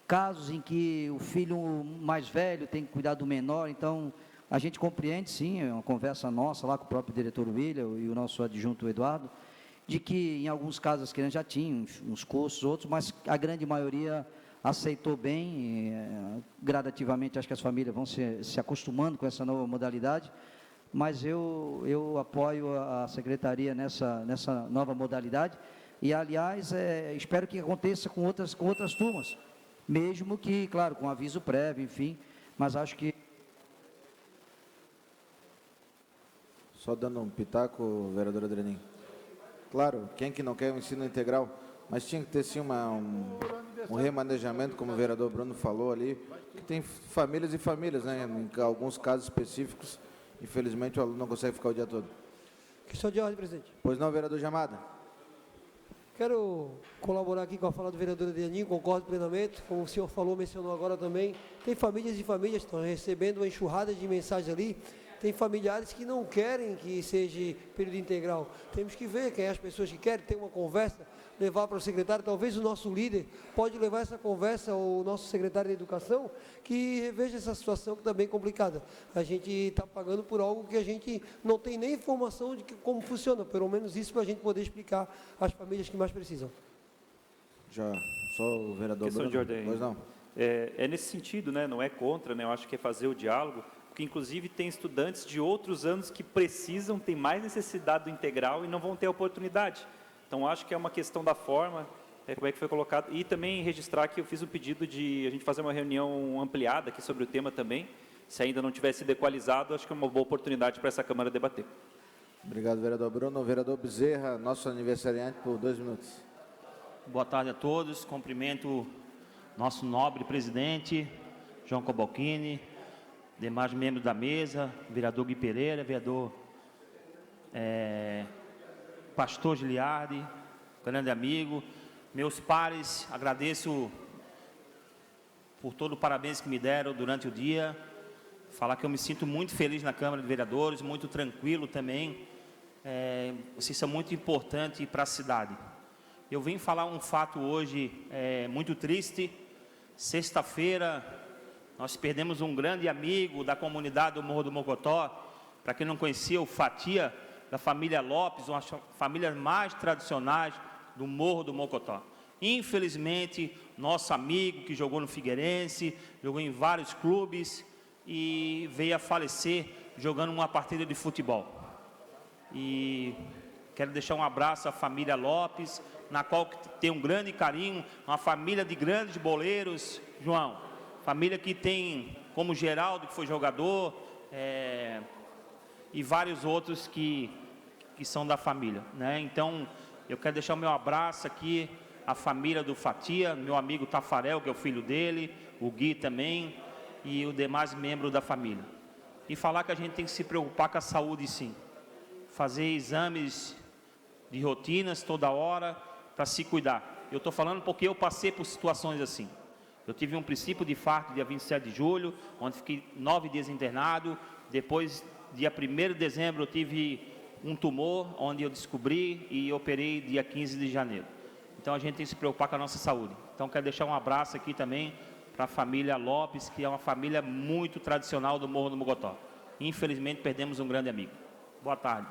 Casos em que o filho mais velho tem que cuidar do menor, então a gente compreende sim, é uma conversa nossa lá com o próprio diretor William e o nosso adjunto Eduardo, de que em alguns casos as crianças já tinham uns cursos, outros, mas a grande maioria aceitou bem, gradativamente acho que as famílias vão se acostumando com essa nova modalidade, mas eu apoio a secretaria nessa nova modalidade e, aliás, espero que aconteça com outras turmas, mesmo que, claro, com aviso prévio, enfim, mas acho que... Só dando um pitaco, vereador Adrianinho. Claro, quem que não quer o ensino integral, mas tinha que ter sim um remanejamento, como o vereador Bruno falou ali, que tem famílias e famílias, né? Em alguns casos específicos, infelizmente o aluno não consegue ficar o dia todo. Questão de ordem, presidente. Pois não, vereador Jamada? Quero colaborar aqui com a fala do vereador Adrianinho, concordo plenamente, como o senhor falou, mencionou agora também, tem famílias e famílias que estão recebendo uma enxurrada de mensagens ali, tem familiares que não querem que seja período integral, temos que ver quem é as pessoas que querem ter uma conversa, levar para o secretário, talvez o nosso líder pode levar essa conversa ao nosso secretário de Educação, que reveja essa situação que está bem complicada. A gente está pagando por algo que a gente não tem nem informação de como funciona, pelo menos isso para a gente poder explicar às famílias que mais precisam. Já, só o vereador Questão Bruno. de ordem. Pois não. É nesse sentido, né? Não é contra, né? Eu acho que é fazer o diálogo, porque inclusive tem estudantes de outros anos que precisam, têm mais necessidade do integral e não vão ter oportunidade. Então, acho que é uma questão da forma, como é que foi colocado. E também registrar que eu fiz um pedido de a gente fazer uma reunião ampliada aqui sobre o tema também. Se ainda não tivesse sido equalizado, acho que é uma boa oportunidade para essa Câmara debater. Obrigado, vereador Bruno. Vereador Bezerra, nosso aniversariante, por 2 minutos. Boa tarde a todos. Cumprimento nosso nobre presidente, João Cobalcini, demais membros da mesa, vereador Gui Pereira, vereador Pastor Giliardi, grande amigo, meus pares, agradeço por todo o parabéns que me deram durante o dia, falar que eu me sinto muito feliz na Câmara de Vereadores, muito tranquilo também, vocês são muito importantes para a cidade. Eu vim falar um fato hoje muito triste. Sexta-feira, nós perdemos um grande amigo da comunidade do Morro do Mocotó. Para quem não conhecia, o Fatia, da família Lopes, uma das famílias mais tradicionais do Morro do Mocotó. Infelizmente, nosso amigo que jogou no Figueirense, jogou em vários clubes e veio a falecer jogando uma partida de futebol. E quero deixar um abraço à família Lopes, na qual tem um grande carinho, uma família de grandes boleiros, João, família que tem como Geraldo, que foi jogador, e vários outros que são da família, né? Então, eu quero deixar o meu abraço aqui à família do Fatia, meu amigo Tafarel, que é o filho dele, o Gui também, e os demais membros da família. E falar que a gente tem que se preocupar com a saúde, sim. Fazer exames de rotinas toda hora, para se cuidar. Eu estou falando porque eu passei por situações assim. Eu tive um princípio de infarto dia 27 de julho, onde fiquei 9 dias internado. Depois, dia 1º de dezembro, eu tive um tumor, onde eu descobri e operei dia 15 de janeiro. Então, a gente tem que se preocupar com a nossa saúde. Então, quero deixar um abraço aqui também para a família Lopes, que é uma família muito tradicional do Morro do Mocotó. Infelizmente, perdemos um grande amigo. Boa tarde.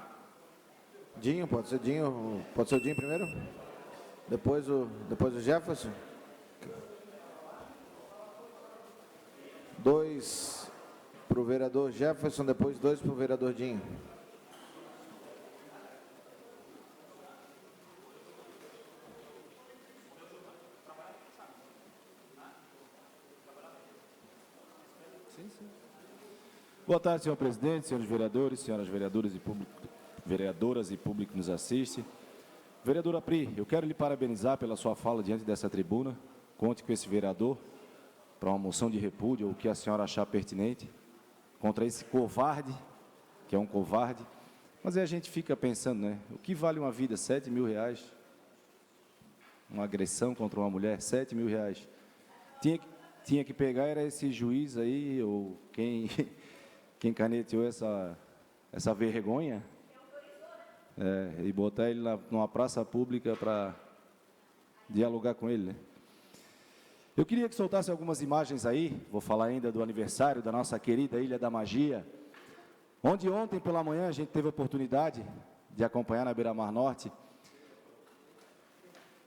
Dinho, pode ser o Dinho primeiro? Depois o Jefferson. 2 para o vereador Jefferson, depois 2 para o vereador Dinho. Boa tarde, senhor presidente, senhores vereadores, senhoras vereadoras e público que nos assiste. Vereadora Pri, eu quero lhe parabenizar pela sua fala diante dessa tribuna. Conte com esse vereador para uma moção de repúdio, ou o que a senhora achar pertinente, contra esse covarde, que é um covarde. Mas aí a gente fica pensando, né? O que vale uma vida? 7 mil reais? Uma agressão contra uma mulher? 7 mil reais. Tinha que pegar, era esse juiz aí, ou quem caneteou essa vergonha, e botar ele numa praça pública para dialogar com ele, né? Eu queria que soltasse algumas imagens aí, vou falar ainda do aniversário da nossa querida Ilha da Magia, onde ontem pela manhã a gente teve a oportunidade de acompanhar na Beira-Mar Norte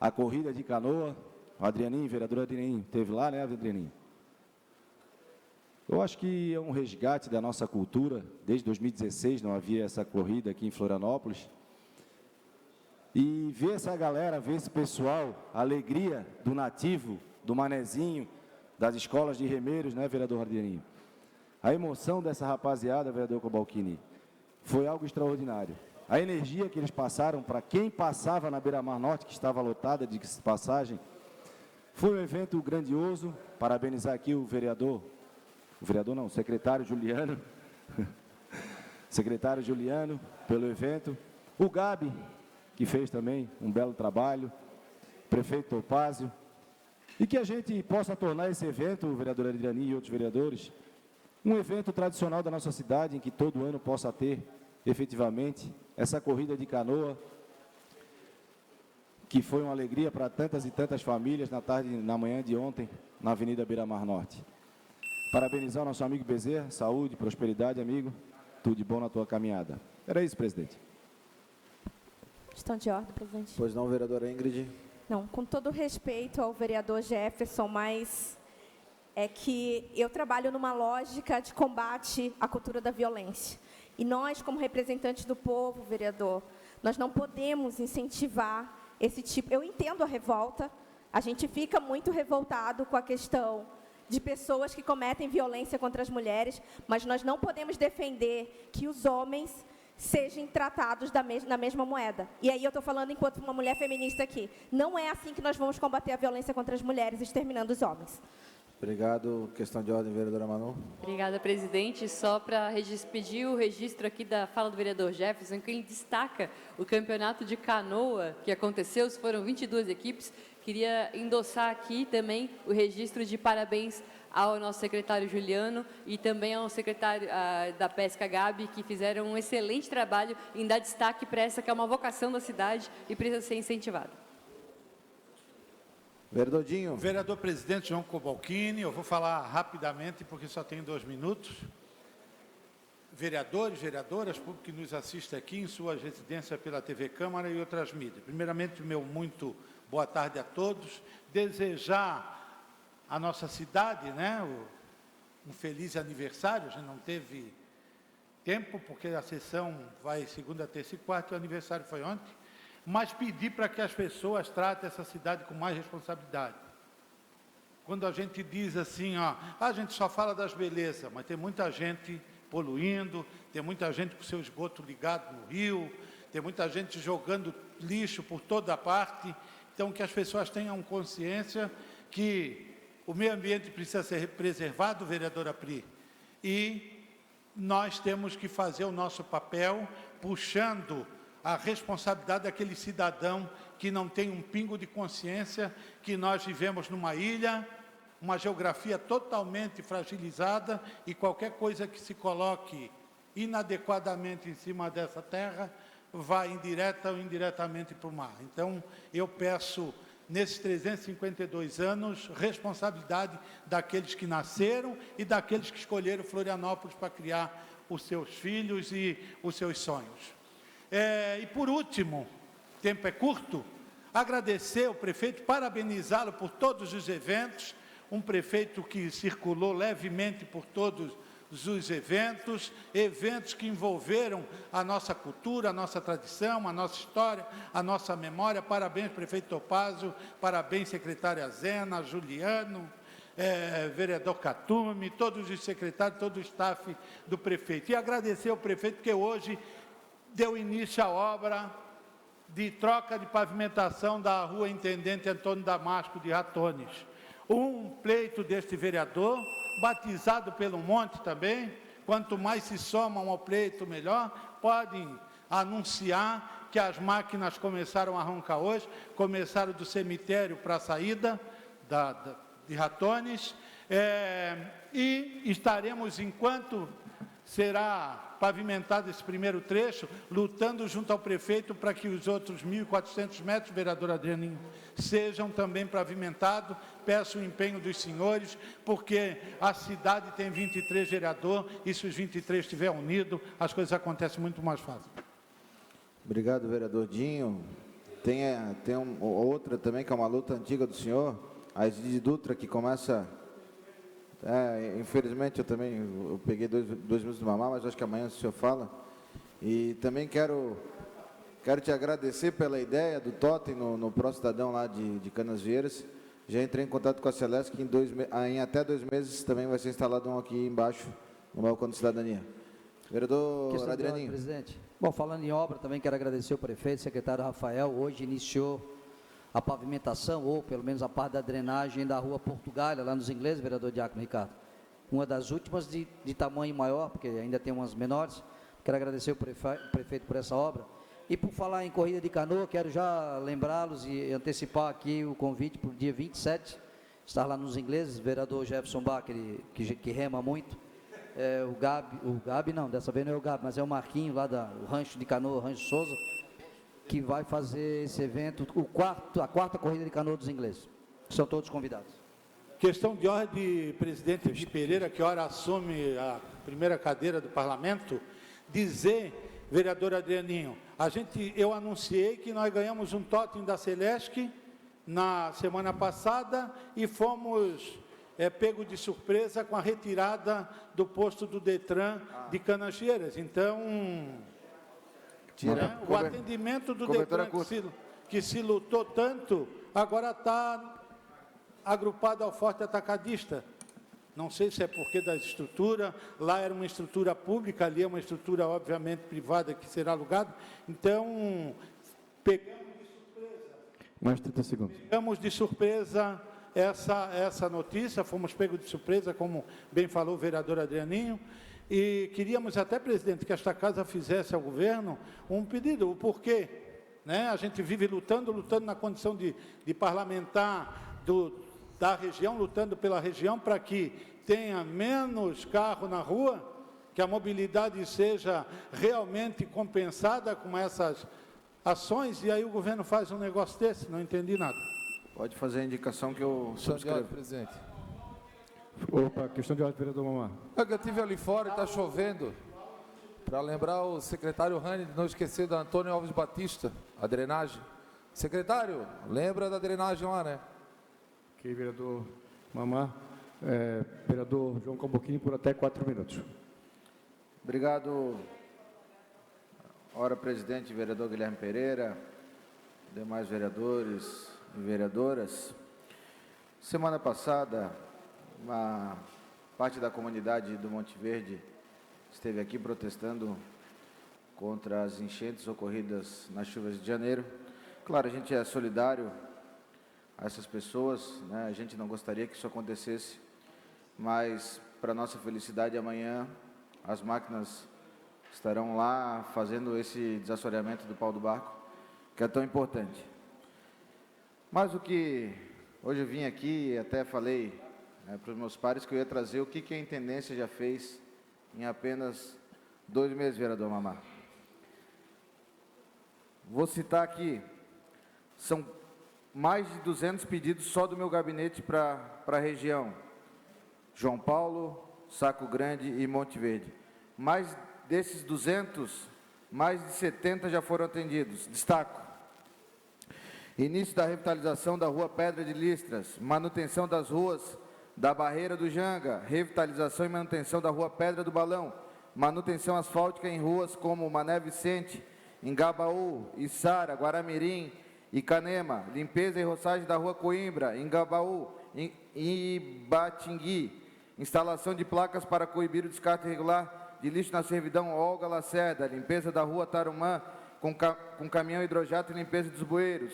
a corrida de canoa. O Adrianinho, vereador Adrianinho, teve lá, né, Adrianinho? Eu acho que é um resgate da nossa cultura. Desde 2016 não havia essa corrida aqui em Florianópolis. E ver essa galera, ver esse pessoal, a alegria do nativo, do manezinho, das escolas de remeiros, né, vereador Adrianinho? A emoção dessa rapaziada, vereador Cobalcini, foi algo extraordinário. A energia que eles passaram para quem passava na Beira-Mar Norte, que estava lotada de passagem, foi um evento grandioso. Parabenizar aqui o secretário Juliano, secretário Juliano, pelo evento. O Gabi, que fez também um belo trabalho, prefeito Topázio, e que a gente possa tornar esse evento, o vereador Adriani e outros vereadores, um evento tradicional da nossa cidade, em que todo ano possa ter, efetivamente, essa corrida de canoa, que foi uma alegria para tantas e tantas famílias na manhã de ontem, na Avenida Beira-Mar Norte. Parabenizar o nosso amigo Bezerra, saúde, prosperidade, amigo, tudo de bom na tua caminhada. Era isso, presidente. Questão de ordem, presidente. Pois não, vereadora Ingrid. Não, com todo respeito ao vereador Jefferson, mas é que eu trabalho numa lógica de combate à cultura da violência. E nós, como representantes do povo, vereador, nós não podemos incentivar esse tipo... Eu entendo a revolta, a gente fica muito revoltado com a questão de pessoas que cometem violência contra as mulheres, mas nós não podemos defender que os homens sejam tratados na mesma moeda. E aí eu estou falando enquanto uma mulher feminista aqui. Não é assim que nós vamos combater a violência contra as mulheres, exterminando os homens. Obrigado. Questão de ordem, vereadora Manu. Obrigada, presidente. Só para pedir o registro aqui da fala do vereador Jefferson, que ele destaca o campeonato de canoa que aconteceu, foram 22 equipes. Queria endossar aqui também o registro de parabéns ao nosso secretário Juliano e também ao secretário da Pesca, Gabi, que fizeram um excelente trabalho em dar destaque para essa que é uma vocação da cidade e precisa ser incentivada. Vereador Dinho. Vereador presidente João Cobalcini, eu vou falar rapidamente porque só tenho 2 minutos. Vereadores, vereadoras, público que nos assiste aqui em sua residência pela TV Câmara e outras mídias. Primeiramente, meu muito boa tarde a todos. Desejar à nossa cidade, né, um feliz aniversário. A gente não teve tempo porque a sessão vai segunda, terça e quarta e o aniversário foi ontem. Mas pedir para que as pessoas tratem essa cidade com mais responsabilidade. Quando a gente diz assim, ó, a gente só fala das belezas, mas tem muita gente poluindo, tem muita gente com seu esgoto ligado no rio, tem muita gente jogando lixo por toda parte. Então, que as pessoas tenham consciência que o meio ambiente precisa ser preservado, vereadora Pri, e nós temos que fazer o nosso papel puxando a responsabilidade daquele cidadão que não tem um pingo de consciência, que nós vivemos numa ilha, uma geografia totalmente fragilizada e qualquer coisa que se coloque inadequadamente em cima dessa terra vai indireta ou indiretamente para o mar. Então, eu peço, nesses 352 anos, responsabilidade daqueles que nasceram e daqueles que escolheram Florianópolis para criar os seus filhos e os seus sonhos. E por último, tempo é curto, agradecer ao prefeito, parabenizá-lo por todos os eventos, um prefeito que circulou levemente por todos os eventos que envolveram a nossa cultura, a nossa tradição, a nossa história, a nossa memória. Parabéns, prefeito Topázio, parabéns, secretária Zena, Juliano, vereador Catume, todos os secretários, todo o staff do prefeito. E agradecer ao prefeito que hoje deu início à obra de troca de pavimentação da rua Intendente Antônio Damasco de Ratones. Um pleito deste vereador, batizado pelo Monte também, quanto mais se somam ao pleito, melhor. Podem anunciar que as máquinas começaram a arrancar hoje, começaram do cemitério para a saída de Ratones, e estaremos, enquanto será pavimentado esse primeiro trecho, lutando junto ao prefeito para que os outros 1.400 metros, vereador Adrianinho, sejam também pavimentados. Peço o empenho dos senhores, porque a cidade tem 23 vereadores, e se os 23 estiverem unidos, as coisas acontecem muito mais fácil. Obrigado, vereador Dinho. Tem outra também, que é uma luta antiga do senhor, a Edith Dutra, que começa... infelizmente eu peguei 2 minutos de mamar, mas acho que amanhã o senhor fala. E também quero te agradecer pela ideia do totem no Pró Cidadão lá de Canasvieiras. Já entrei em contato com a Celeste, que em até 2 meses também vai ser instalado um aqui embaixo, no balcão de cidadania. Vereador Adrianinho. Presidente. Bom, falando em obra, também quero agradecer ao prefeito, secretário Rafael. Hoje iniciou a pavimentação, ou pelo menos a parte da drenagem da rua Portugália, lá nos ingleses, vereador Diácono Ricardo. Uma das últimas de tamanho maior, porque ainda tem umas menores. Quero agradecer o prefeito por essa obra. E por falar em corrida de canoa, quero já lembrá-los e antecipar aqui o convite para o dia 27, estar lá nos ingleses, vereador Jefferson Bach, que rema muito. O Gabi não, dessa vez não é o Gabi, mas é o Marquinho lá do Rancho de Canoa, Rancho Souza. que vai fazer esse evento, a quarta corrida de canoa dos ingleses. São todos convidados. Questão de ordem, presidente de Pereira, que ora assume a primeira cadeira do parlamento, dizer, vereador Adrianinho, eu anunciei que nós ganhamos um totem da Celesc na semana passada e fomos pego de surpresa com a retirada do posto do Detran de Canageiras. Então, o atendimento do Detran que se lutou tanto, agora está agrupado ao Forte Atacadista. Não sei se é porque da estrutura, lá era uma estrutura pública, ali é uma estrutura, obviamente, privada, que será alugada. Então, Mais 30 segundos. Pegamos de surpresa essa notícia, fomos pegos de surpresa, como bem falou o vereador Adrianinho, e queríamos até, presidente, que esta casa fizesse ao governo um pedido, o porquê. Né? A gente vive lutando na condição de parlamentar da região, lutando pela região para que tenha menos carro na rua, que a mobilidade seja realmente compensada com essas ações, e aí o governo faz um negócio desse, não entendi nada. Pode fazer a indicação que eu subscrevo. Presidente. Opa, questão de ordem, vereador Mamar. Eu estive ali fora e está chovendo. Para lembrar o secretário Rani de não esquecer da Antônio Alves Batista, a drenagem. Secretário, lembra da drenagem lá, né? Ok, vereador Mamar. Vereador João Camboquini, por até 4 minutos. Obrigado, ora presidente, vereador Guilherme Pereira, demais vereadores e vereadoras. Semana passada, uma parte da comunidade do Monte Verde esteve aqui protestando contra as enchentes ocorridas nas chuvas de janeiro. Claro, a gente é solidário a essas pessoas, né? A gente não gostaria que isso acontecesse, mas, para nossa felicidade, amanhã as máquinas estarão lá fazendo esse desassoreamento do pau do barco, que é tão importante. Mas o que hoje eu vim aqui e até falei para os meus pares que eu ia trazer o que a intendência já fez em apenas 2 meses, vereador Mamar. Vou citar aqui, são mais de 200 pedidos só do meu gabinete para a região. João Paulo, Saco Grande e Monte Verde. Mais desses 200, mais de 70 já foram atendidos. Destaco: início da revitalização da Rua Pedra de Listras, manutenção das ruas da Barreira do Janga, revitalização e manutenção da Rua Pedra do Balão, manutenção asfáltica em ruas como Mané Vicente, Engabaú, Içara, Guaramirim e Canema, limpeza e roçagem da Rua Coimbra, Engabaú e Batingui, instalação de placas para coibir o descarte irregular de lixo na servidão Olga Lacerda, limpeza da Rua Tarumã com caminhão hidrojato e limpeza dos bueiros,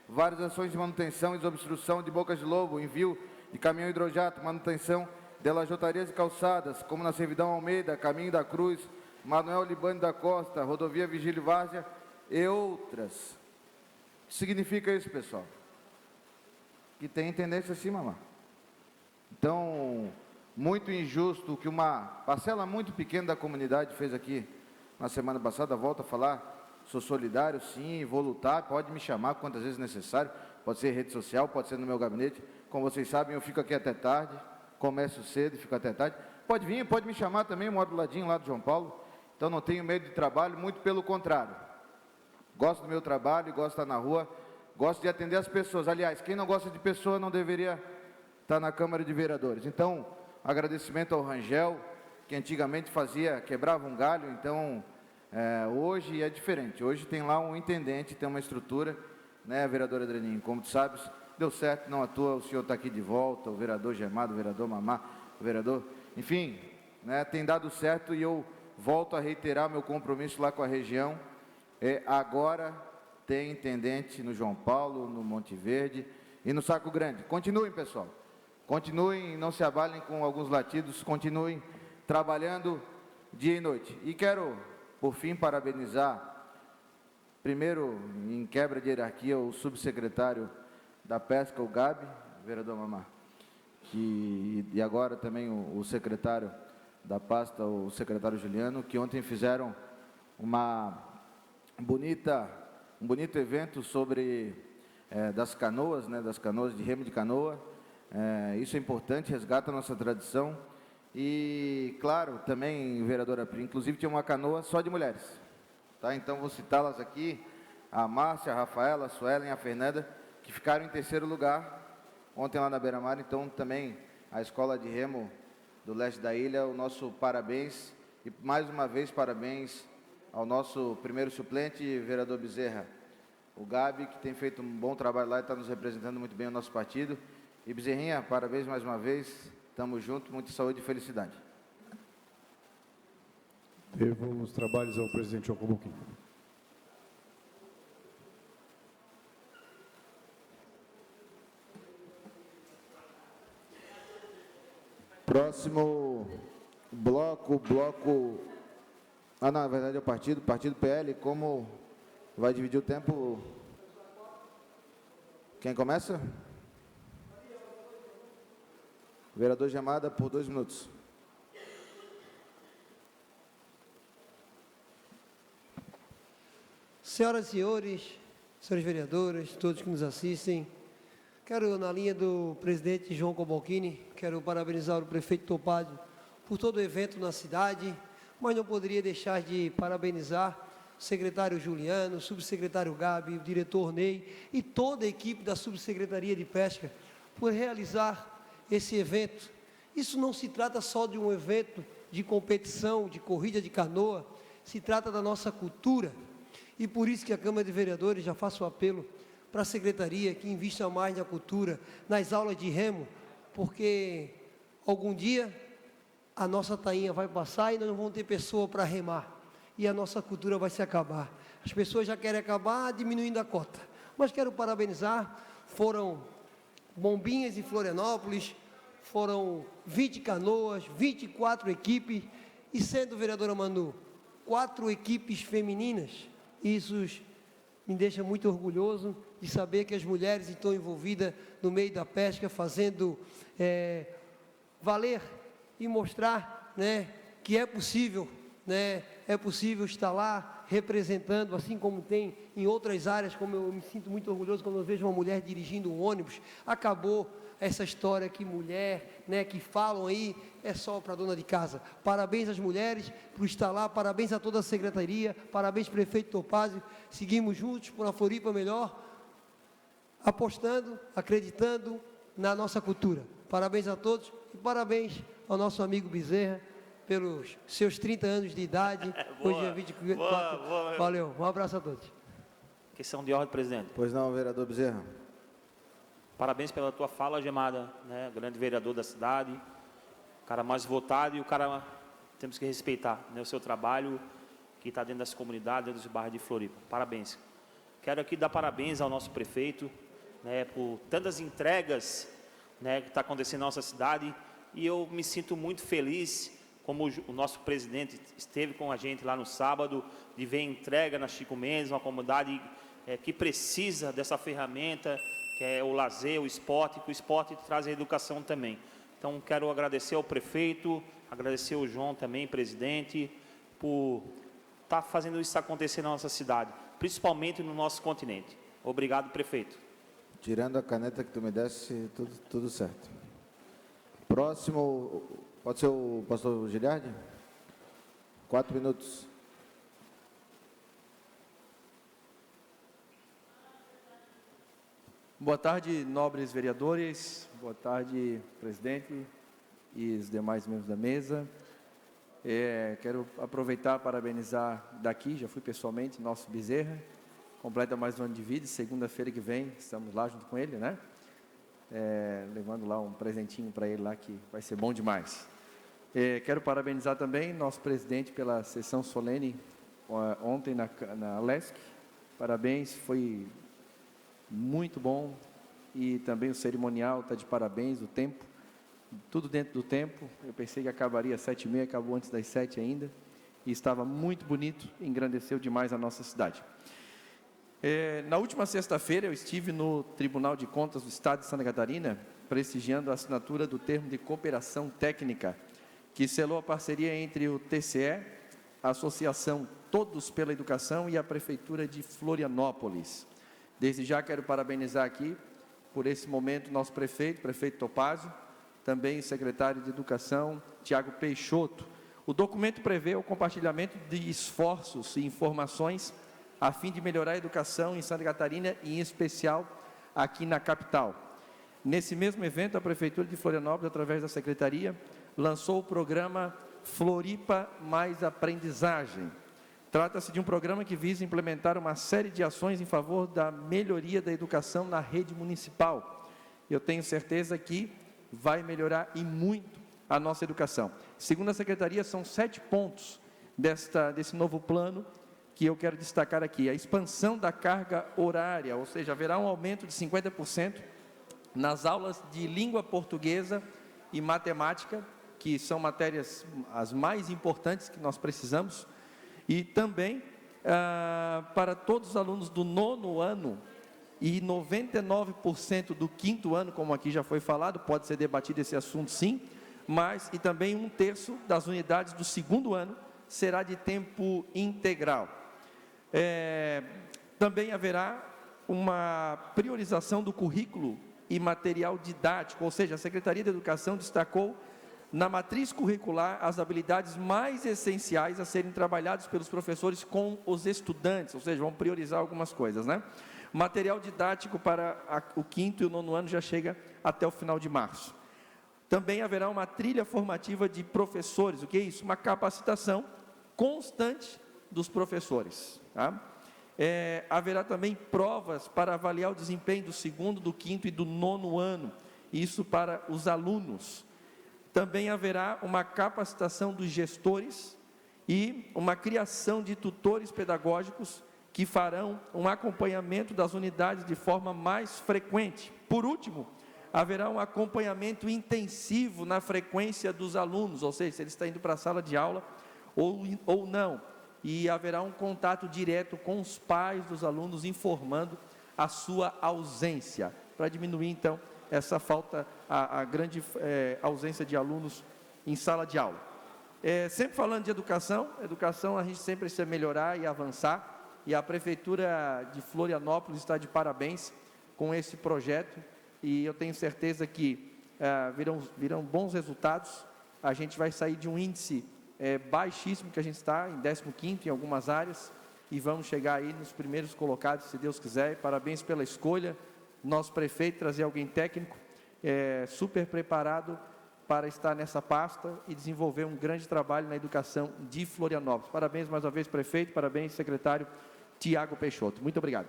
várias ações de manutenção e desobstrução de bocas de lobo, envio de caminhão hidrojato, manutenção de lajotarias e calçadas, como na servidão Almeida, Caminho da Cruz, Manuel Libânio da Costa, Rodovia Vigílio Várzea e outras. O que significa isso, pessoal? Que tem tendência assim, mamãe. Então, muito injusto o que uma parcela muito pequena da comunidade fez aqui na semana passada. Volto a falar, sou solidário, sim, vou lutar, pode me chamar quantas vezes necessário, pode ser rede social, pode ser no meu gabinete. Como vocês sabem, eu fico aqui até tarde, começo cedo e fico até tarde. Pode vir, pode me chamar também, eu moro do ladinho lá do João Paulo, então não tenho medo de trabalho, muito pelo contrário. Gosto do meu trabalho, gosto de estar na rua, gosto de atender as pessoas. Aliás, quem não gosta de pessoa não deveria estar na Câmara de Vereadores. Então, agradecimento ao Rangel, que antigamente quebrava um galho, então hoje é diferente. Hoje tem lá um intendente, tem uma estrutura, né, vereador Adrianinho? Como tu sabes, deu certo, não à toa, o senhor está aqui de volta, o vereador Gemado, o vereador Mamá, o vereador, enfim, né, tem dado certo e eu volto a reiterar meu compromisso lá com a região. Agora tem intendente no João Paulo, no Monte Verde e no Saco Grande. Continuem, pessoal. Continuem, não se abalem com alguns latidos, continuem trabalhando dia e noite. E quero, por fim, parabenizar, primeiro, em quebra de hierarquia, o subsecretário da Pesca, o Gabi, vereador Mamá, e agora também o secretário da pasta, o secretário Juliano, que ontem fizeram uma bonita um bonito evento sobre das canoas, né, das canoas de remo de canoa. Isso é importante, resgata a nossa tradição. E, claro, também, vereadora Pri, inclusive tinha uma canoa só de mulheres. Tá? Então, vou citá-las aqui, a Márcia, a Rafaela, a Suelen, a Fernanda, que ficaram em terceiro lugar ontem lá na Beira-Mar. Então, também, a Escola de Remo do Leste da Ilha, o nosso parabéns. E, mais uma vez, parabéns ao nosso primeiro suplente, vereador Bezerra, o Gabi, que tem feito um bom trabalho lá e está nos representando muito bem o nosso partido. E, Bezerrinha, parabéns mais uma vez. Tamo junto, muita saúde e felicidade. Devo os trabalhos ao presidente João Cobalcini. Próximo bloco... Ah, não, na verdade é o partido PL. Como vai dividir o tempo? Quem começa? Vereador Gemada, por 2 minutos. Senhoras e senhores, senhores vereadores, todos que nos assistem, quero, na linha do presidente João Cobalcini, quero parabenizar o prefeito Topázio por todo o evento na cidade, mas não poderia deixar de parabenizar o secretário Juliano, o subsecretário Gabi, o diretor Ney e toda a equipe da Subsecretaria de Pesca por realizar esse evento. Isso não se trata só de um evento de competição, de corrida de canoa, se trata da nossa cultura. E por isso que a Câmara de Vereadores, já faço o apelo para a Secretaria que invista mais na cultura, nas aulas de remo, porque algum dia a nossa tainha vai passar e nós não vamos ter pessoa para remar. E a nossa cultura vai se acabar. As pessoas já querem acabar diminuindo a cota. Mas quero parabenizar, foram bombinhas em Florianópolis, foram 20 canoas, 24 equipes, e sendo, vereadora Manu, 4 equipes femininas. Isso me deixa muito orgulhoso de saber que as mulheres estão envolvidas no meio da pesca, fazendo valer e mostrar, né, que é possível, né, estar lá representando, assim como tem em outras áreas, como eu me sinto muito orgulhoso quando eu vejo uma mulher dirigindo um ônibus. Acabou essa história que mulher, né, que falam aí, é só para dona de casa. Parabéns às mulheres por estar lá, parabéns a toda a secretaria, parabéns prefeito Topázio. Seguimos juntos por uma Floripa melhor, apostando, acreditando na nossa cultura. Parabéns a todos e parabéns ao nosso amigo Bezerra pelos seus 30 anos de idade. Hoje é 24. Boa. Valeu, um abraço a todos. Questão de ordem, presidente. Pois não, vereador Bezerra. Parabéns pela tua fala, Gemada, né? Grande vereador da cidade, cara mais votado, e o cara temos que respeitar, né, o seu trabalho que está dentro das comunidades, dentro dos bairros de Floripa. Parabéns. Quero aqui dar parabéns ao nosso prefeito, né, por tantas entregas, né, que está acontecendo na nossa cidade, e eu me sinto muito feliz, como o nosso presidente esteve com a gente lá no sábado, de ver a entrega na Chico Mendes, uma comunidade que precisa dessa ferramenta, que é o lazer, o esporte, que o esporte traz a educação também. Então, quero agradecer ao prefeito, agradecer ao João também, presidente, por estar fazendo isso acontecer na nossa cidade, principalmente no nosso continente. Obrigado, prefeito. Tirando a caneta que tu me desse, tudo certo. Próximo, pode ser o pastor Giliardi? 4 minutos. Boa tarde, nobres vereadores, boa tarde, presidente e os demais membros da mesa. Quero aproveitar para parabenizar daqui, já fui pessoalmente, nosso Bezerra, completa mais um ano de vida, segunda-feira que vem, estamos lá junto com ele, né? Levando lá um presentinho para ele lá, que vai ser bom demais. Quero parabenizar também nosso presidente pela sessão solene ontem na LESC. Parabéns, foi muito bom, e também o cerimonial está de parabéns, o tempo, tudo dentro do tempo. Eu pensei que acabaria às 7h30, acabou antes das 7 ainda, e estava muito bonito, engrandeceu demais a nossa cidade. Na última sexta-feira eu estive no Tribunal de Contas do Estado de Santa Catarina, prestigiando a assinatura do termo de cooperação técnica, que selou a parceria entre o TCE a Associação Todos pela Educação e a Prefeitura de Florianópolis. Desde já quero parabenizar aqui, por esse momento, nosso prefeito Topázio, também o secretário de Educação, Tiago Peixoto. O documento prevê o compartilhamento de esforços e informações a fim de melhorar a educação em Santa Catarina e, em especial, aqui na capital. Nesse mesmo evento, a Prefeitura de Florianópolis, através da Secretaria, lançou o programa Floripa Mais Aprendizagem. Trata-se de um programa que visa implementar uma série de ações em favor da melhoria da educação na rede municipal. Eu tenho certeza que vai melhorar e muito a nossa educação. Segundo a Secretaria, são 7 pontos desse novo plano que eu quero destacar aqui. A expansão da carga horária, ou seja, haverá um aumento de 50% nas aulas de língua portuguesa e matemática, que são matérias as mais importantes que nós precisamos, e também para todos os alunos do 9º ano e 99% do 5º ano, como aqui já foi falado, pode ser debatido esse assunto sim, mas e também 1/3 das unidades do 2º ano será de tempo integral. Também haverá uma priorização do currículo e material didático, ou seja, a Secretaria de Educação destacou na matriz curricular as habilidades mais essenciais a serem trabalhadas pelos professores com os estudantes, ou seja, vão priorizar algumas coisas, né? Material didático para o 5º e o 9º ano já chega até o final de março. Também haverá uma trilha formativa de professores. O que é isso? Uma capacitação constante dos professores. Tá? Haverá também provas para avaliar o desempenho do 2º, do 5º e do 9º ano. Isso para os alunos. Também haverá uma capacitação dos gestores e uma criação de tutores pedagógicos que farão um acompanhamento das unidades de forma mais frequente. Por último, haverá um acompanhamento intensivo na frequência dos alunos, ou seja, se ele está indo para a sala de aula ou não. E haverá um contato direto com os pais dos alunos, informando a sua ausência, para diminuir, então, essa falta, a grande ausência de alunos em sala de aula. Sempre falando de educação a gente sempre precisa melhorar e avançar, e a Prefeitura de Florianópolis está de parabéns com esse projeto, e eu tenho certeza que virão bons resultados. A gente vai sair de um índice baixíssimo, que a gente está em 15º em algumas áreas, e vamos chegar aí nos primeiros colocados, se Deus quiser. E parabéns pela escolha, nosso prefeito, trazer alguém técnico, super preparado para estar nessa pasta e desenvolver um grande trabalho na educação de Florianópolis. Parabéns mais uma vez, prefeito, parabéns, secretário Tiago Peixoto. Muito obrigado.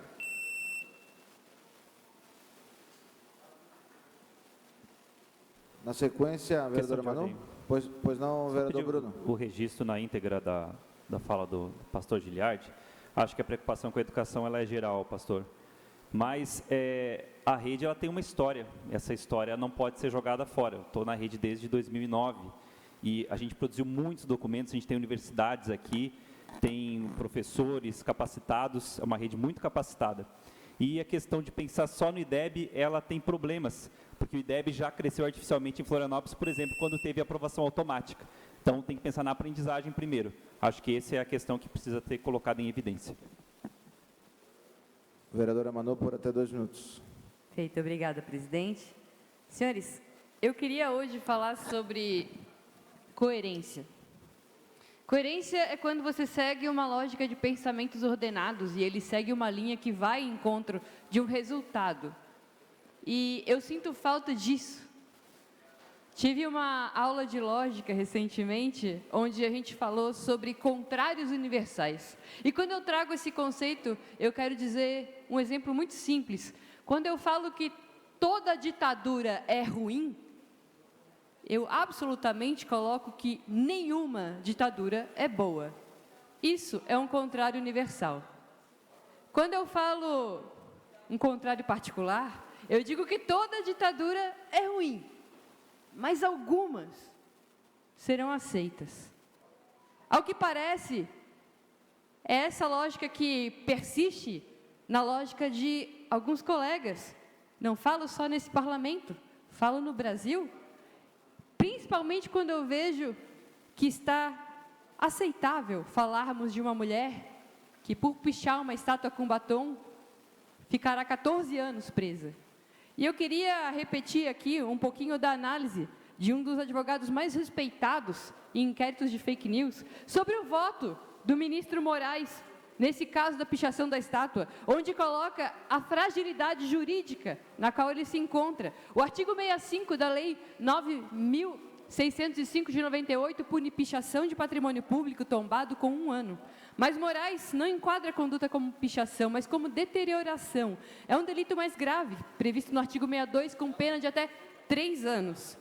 Na sequência, a vereadora Manu. Pois não, vereador Bruno. O registro na íntegra da fala do pastor Giliardi. Acho que a preocupação com a educação ela é geral, pastor. Mas a rede ela tem uma história. Essa história não pode ser jogada fora. Eu estou na rede desde 2009 e a gente produziu muitos documentos. A gente tem universidades aqui, tem professores capacitados, é uma rede muito capacitada. E a questão de pensar só no IDEB, ela tem problemas, porque o IDEB já cresceu artificialmente em Florianópolis, por exemplo, quando teve aprovação automática. Então, tem que pensar na aprendizagem primeiro. Acho que essa é a questão que precisa ter colocada em evidência. Vereadora Manu, por até 2 minutos. Feito, obrigada, presidente. Senhores, eu queria hoje falar sobre coerência. Coerência é quando você segue uma lógica de pensamentos ordenados e ele segue uma linha que vai em encontro de um resultado. E eu sinto falta disso. Tive uma aula de lógica recentemente, onde a gente falou sobre contrários universais. E quando eu trago esse conceito, eu quero dizer um exemplo muito simples. Quando eu falo que toda ditadura é ruim, eu absolutamente coloco que nenhuma ditadura é boa. Isso é um contrário universal. Quando eu falo um contrário particular, eu digo que toda ditadura é ruim, mas algumas serão aceitas. Ao que parece, é essa lógica que persiste na lógica de alguns colegas. Não falo só nesse parlamento, falo no Brasil. Principalmente quando eu vejo que está aceitável falarmos de uma mulher que, por pichar uma estátua com batom, ficará 14 anos presa. E eu queria repetir aqui um pouquinho da análise de um dos advogados mais respeitados em inquéritos de fake news sobre o voto do ministro Moraes, nesse caso da pichação da estátua, onde coloca a fragilidade jurídica na qual ele se encontra. O artigo 65 da Lei 9.605 de 98 pune pichação de patrimônio público tombado com 1 ano. Mas Moraes não enquadra a conduta como pichação, mas como deterioração. É um delito mais grave, previsto no artigo 62, com pena de até 3 anos.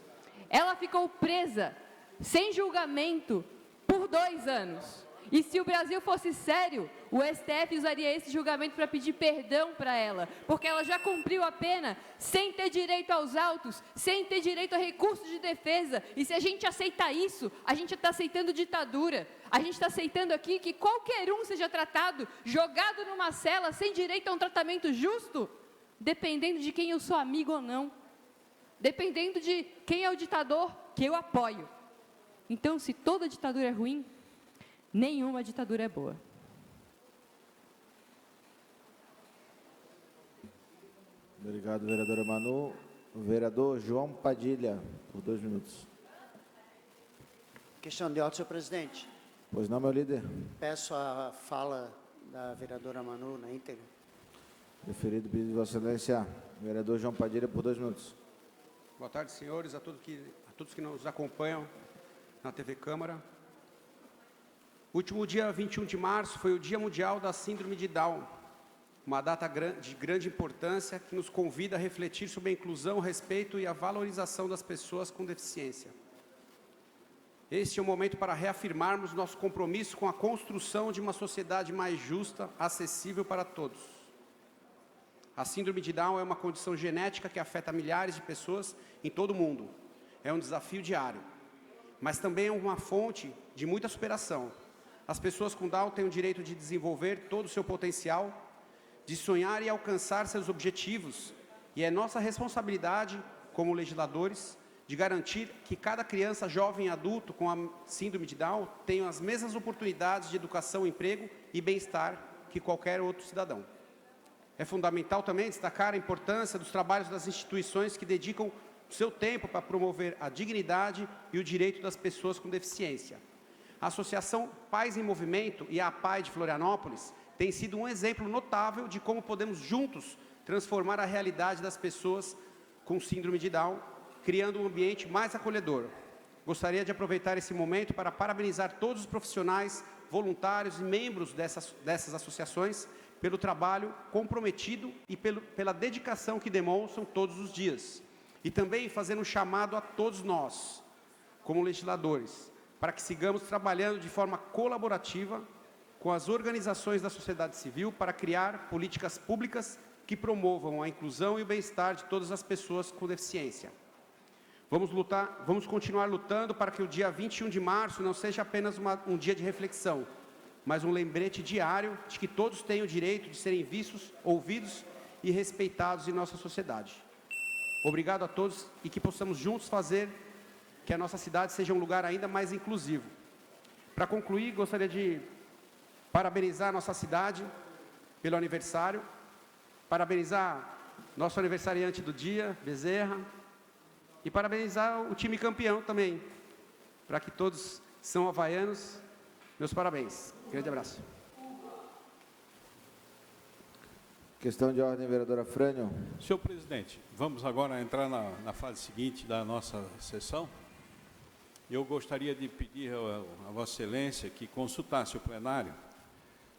Ela ficou presa, sem julgamento, por 2 anos. E se o Brasil fosse sério, o STF usaria esse julgamento para pedir perdão para ela, porque ela já cumpriu a pena sem ter direito aos autos, sem ter direito a recurso de defesa. E se a gente aceita isso, a gente está aceitando ditadura. A gente está aceitando aqui que qualquer um seja tratado, jogado numa cela, sem direito a um tratamento justo, dependendo de quem eu sou amigo ou não, dependendo de quem é o ditador que eu apoio. Então, se toda ditadura é ruim, nenhuma ditadura é boa. Obrigado, vereadora Manu. O vereador João Padilha, por 2 minutos. Questão de ordem, senhor presidente. Pois não, meu líder. Peço a fala da vereadora Manu na íntegra. Preferido pedido de Vossa Excelência, vereador João Padilha, por 2 minutos. Boa tarde, senhores, a todos que nos acompanham na TV Câmara. O último dia 21 de março foi o Dia Mundial da Síndrome de Down, uma data de grande importância que nos convida a refletir sobre a inclusão, o respeito e a valorização das pessoas com deficiência. Este é o momento para reafirmarmos nosso compromisso com a construção de uma sociedade mais justa, acessível para todos. A síndrome de Down é uma condição genética que afeta milhares de pessoas em todo o mundo. É um desafio diário, mas também é uma fonte de muita superação. As pessoas com Down têm o direito de desenvolver todo o seu potencial, de sonhar e alcançar seus objetivos, e é nossa responsabilidade, como legisladores, de garantir que cada criança, jovem e adulto com a síndrome de Down tenha as mesmas oportunidades de educação, emprego e bem-estar que qualquer outro cidadão. É fundamental também destacar a importância dos trabalhos das instituições que dedicam o seu tempo para promover a dignidade e o direito das pessoas com deficiência. A Associação Pais em Movimento e a APAI de Florianópolis tem sido um exemplo notável de como podemos juntos transformar a realidade das pessoas com síndrome de Down, criando um ambiente mais acolhedor. Gostaria de aproveitar esse momento para parabenizar todos os profissionais, voluntários e membros dessas associações pelo trabalho comprometido e pela dedicação que demonstram todos os dias. E também fazendo um chamado a todos nós, como legisladores, para que sigamos trabalhando de forma colaborativa com as organizações da sociedade civil para criar políticas públicas que promovam a inclusão e o bem-estar de todas as pessoas com deficiência. Vamos continuar lutando para que o dia 21 de março não seja apenas um dia de reflexão, mas um lembrete diário de que todos têm o direito de serem vistos, ouvidos e respeitados em nossa sociedade. Obrigado a todos e que possamos juntos fazer que a nossa cidade seja um lugar ainda mais inclusivo. Para concluir, gostaria de parabenizar a nossa cidade pelo aniversário, parabenizar nosso aniversariante do dia, Bezerra, e parabenizar o time campeão também, para que todos são havaianos. Meus parabéns. Grande abraço. Questão de ordem, vereadora Frânio. Senhor presidente, vamos agora entrar na fase seguinte da nossa sessão. Eu gostaria de pedir a Vossa Excelência que consultasse o plenário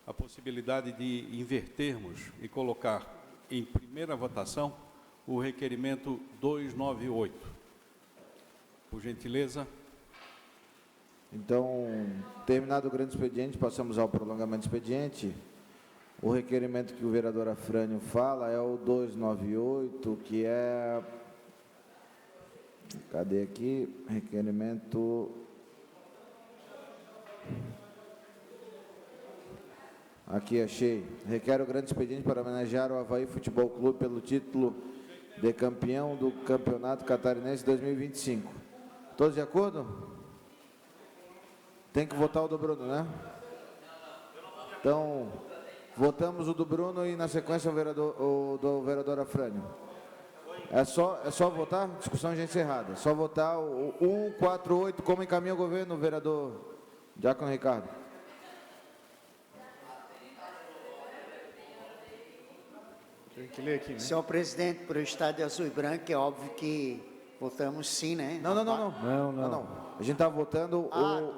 a possibilidade de invertermos e colocar em primeira votação o requerimento 298. Por gentileza. Então, terminado o grande expediente, passamos ao prolongamento do expediente. O requerimento que o vereador Afrânio fala é o 298, que é... Cadê aqui? Requerimento... Aqui, achei. Requer o grande expediente para homenagear o Avaí Futebol Clube pelo título de campeão do Campeonato Catarinense 2025. Todos de acordo? Tem que votar o do Bruno, né? Então, votamos o do Bruno e, na sequência, o do vereador Afrânio. É só votar? Discussão já encerrada. Só votar o 148, como encaminha o governo, vereador Diácono Ricardo. Tem que ler aqui, né? Senhor presidente, para o Estado de Azul e Branco, é óbvio que votamos sim, né? Não. A gente está votando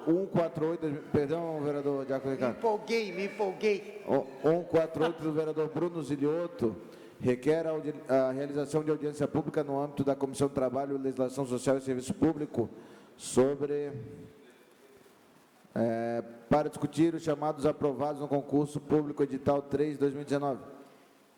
o 148, perdão, vereador Diácono Ricardo. Me empolguei. O 148 do vereador Bruno Zilioto requer a realização de audiência pública no âmbito da Comissão de Trabalho, Legislação Social e Serviço Público sobre para discutir os chamados aprovados no concurso público edital 3/2019.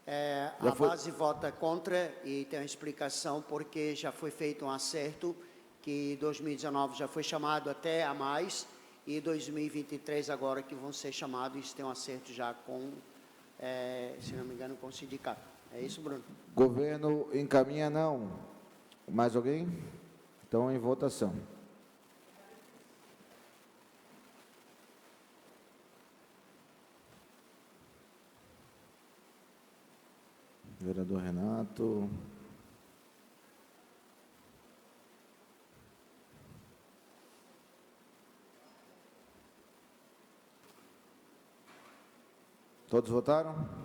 A base vota contra e tem uma explicação porque já foi feito um acerto que 2019 já foi chamado até a mais e 2023 agora que vão ser chamados, isso tem um acerto já com, se não me engano, com o sindicato. É isso, Bruno? Governo encaminha não. Mais alguém? Então, em votação. Vereador Renato. Todos votaram?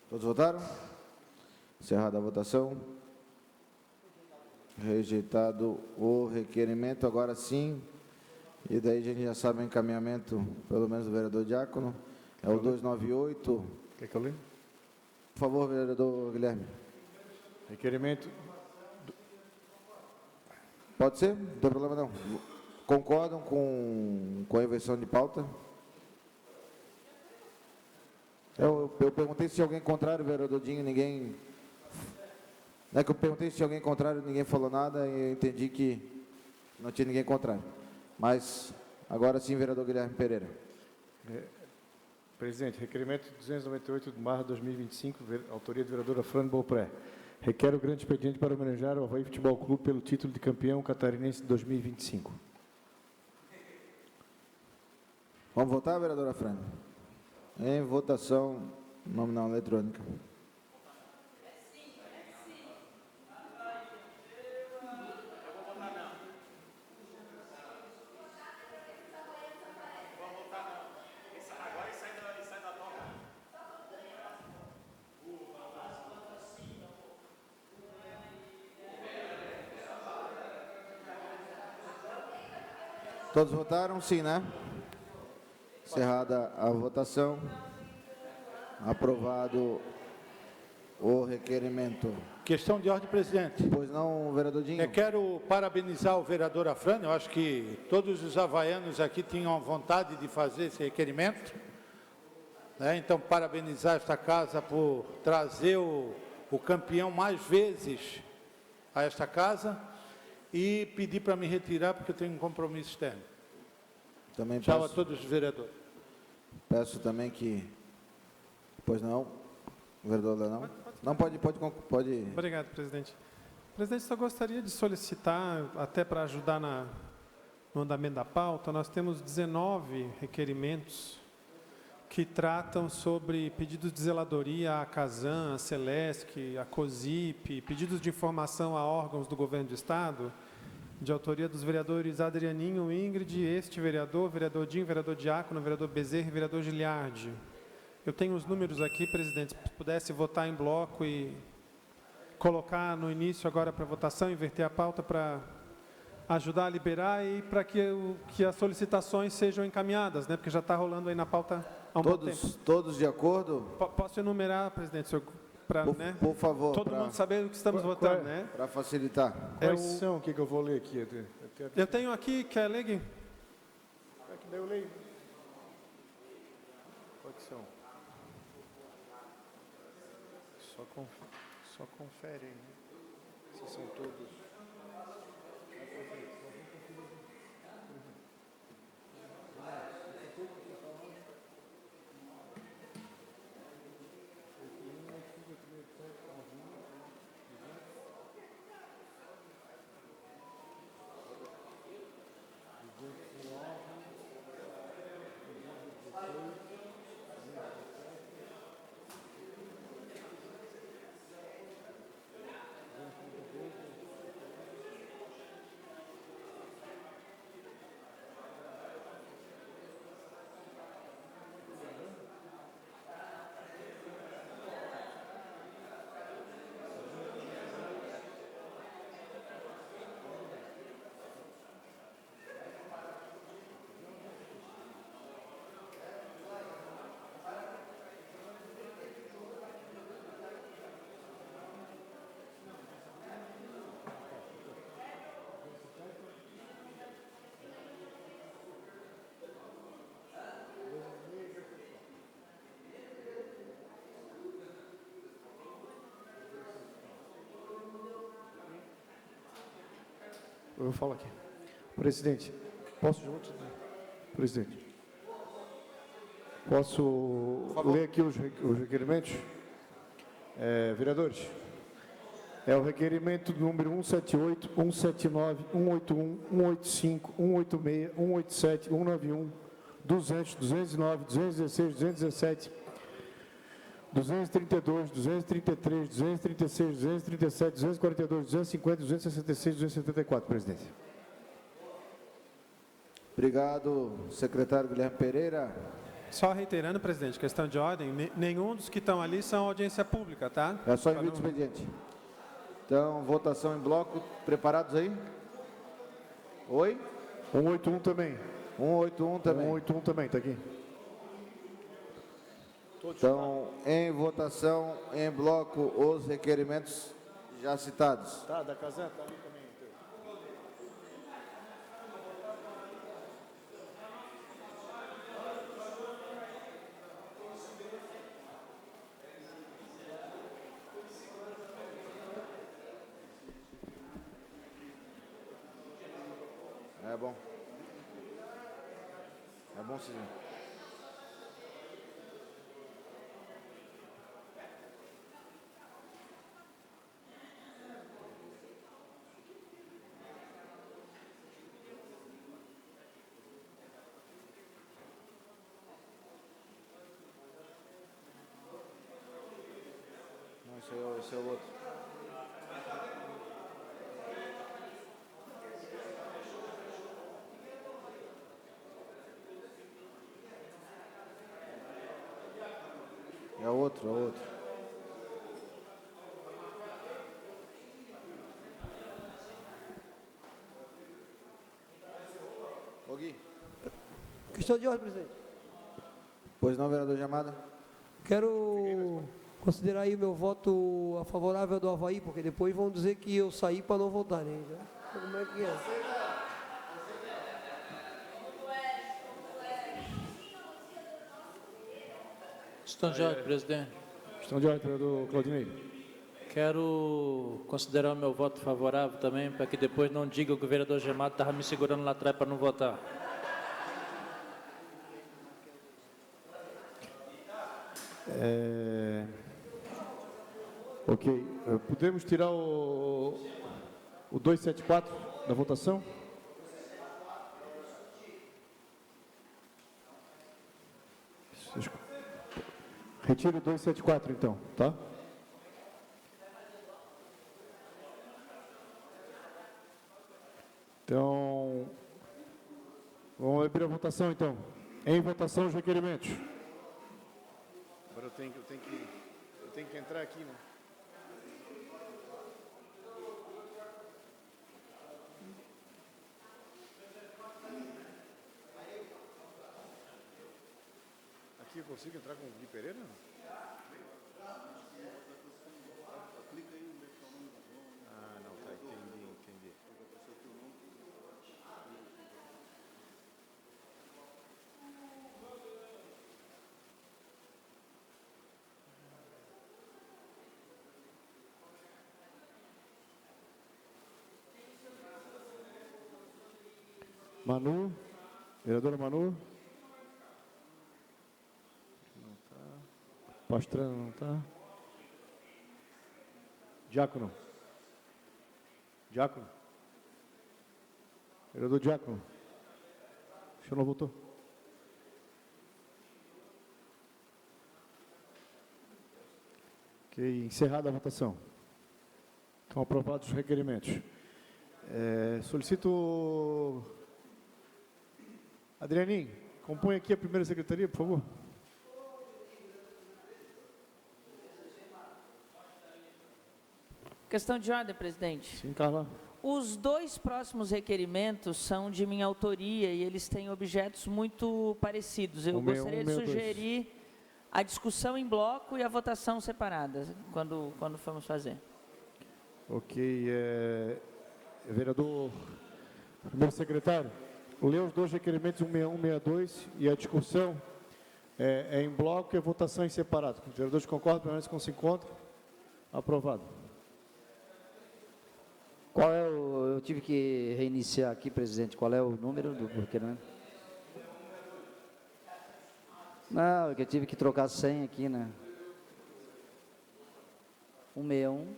Todos votaram? Encerrada a votação. Rejeitado o requerimento, agora sim. E daí a gente já sabe o encaminhamento, pelo menos do vereador Diácono. É o 298. Quer que eu leia? Por favor, vereador Guilherme. Requerimento. Pode ser? Não tem problema não. Concordam com a inversão de pauta? Eu perguntei se alguém contrário, vereador Dinho, ninguém... Não é que eu perguntei se alguém contrário, ninguém falou nada, e eu entendi que não tinha ninguém contrário. Mas, agora sim, vereador Guilherme Pereira. Presidente, requerimento 298/2025, autoria do vereador Afrânio Beaupré. Requer o grande expediente para homenagear o Avaí Futebol Clube pelo título de campeão catarinense de 2025. Vamos votar, vereador Afrânio? Em votação nominal eletrônica. Todos votaram? Sim, né? Encerrada a votação. Aprovado o requerimento. Questão de ordem, presidente. Pois não, vereador Dinho? Eu quero parabenizar o vereador Afrânio. Eu acho que todos os havaianos aqui tinham vontade de fazer esse requerimento. Então, parabenizar esta casa por trazer o campeão mais vezes a esta casa e pedir para me retirar porque eu tenho um compromisso externo. Também Tchau peço, a todos os vereadores. Peço também que... Pois não, vereador Leonão? Não, pode. Obrigado, presidente. Presidente, só gostaria de solicitar, até para ajudar no andamento da pauta, nós temos 19 requerimentos que tratam sobre pedidos de zeladoria à Casan, à Celesc, à COSIP, pedidos de informação a órgãos do governo do Estado, de autoria dos vereadores Adrianinho, Ingrid, este vereador, vereador Dinho, vereador Diácono, vereador Bezerra e vereador Giliardi. Eu tenho os números aqui, presidente, se pudesse votar em bloco e colocar no início agora para votação, inverter a pauta para ajudar a liberar e para que as solicitações sejam encaminhadas, né? Porque já está rolando aí na pauta há um bom tempo. Todos de acordo? Posso enumerar, presidente, por favor. Todo mundo saber o que estamos votando, né? Para facilitar. Quais são? O que eu vou ler aqui? Eu tenho aqui, quer ler, Gui? É que daí eu leio. Quais são? Só confere aí, né? Se são todos. Eu falo aqui. Presidente, posso junto? Presidente, posso ler aqui os requerimentos? Vereadores, é o requerimento número 178, 179, 181, 185, 186, 187, 191, 200, 209, 216, 217, 232, 233, 236, 237, 242, 250, 266, 274, presidente. Obrigado, secretário Guilherme Pereira. Só reiterando, presidente, questão de ordem, nenhum dos que estão ali são audiência pública, tá? É só envio de expediente. Então, votação em bloco. Preparados aí? Oi? 181 também. 181 também. 181 também, está aqui. Então, em votação, em bloco, os requerimentos já citados. Tá, da Casan, tá ali também. É bom. É bom sim. Não, esse é o outro. É outro, é outro. Ô Gui. Questão de ordem, presidente. Pois não, vereador Jamada? Quero considerar aí o meu voto a favorável do Avaí, porque depois vão dizer que eu saí para não votar, né? Já. Como é que é? Questão de ordem, presidente. Questão de ordem, vereador Claudinei. Quero considerar o meu voto favorável também, para que depois não diga que o vereador Gemado estava me segurando lá atrás para não votar. Ok. Podemos tirar o 274 da votação? Retiro o 274, então, tá? Então, vamos abrir a votação, então. Em votação, os requerimentos. Agora eu tenho que entrar aqui, né? Aqui eu consigo entrar com o Gui Pereira? Ah, não, tá, entendi. Manu, vereadora Manu. Não tá. Pastrana não tá. Diácono. Diácono. Vereador Diácono. O senhor não votou? Ok, encerrada a votação. Estão aprovados os requerimentos. Solicito... Adrianinho, compõe aqui a primeira secretaria, por favor. Questão de ordem, presidente. Sim, Carla. Os dois próximos requerimentos são de minha autoria e eles têm objetos muito parecidos. Eu gostaria de sugerir a discussão em bloco e a votação separada, quando formos fazer. Ok. Vereador, primeiro secretário, lê os dois requerimentos 161 e 162 e a discussão é em bloco e a votação em separado. Os vereadores concordam, permanecem como se encontram. Aprovado. Qual é o... Eu tive que reiniciar aqui, presidente. Qual é o número do requerimento? Não, é que eu tive que trocar a senha aqui, né? 161.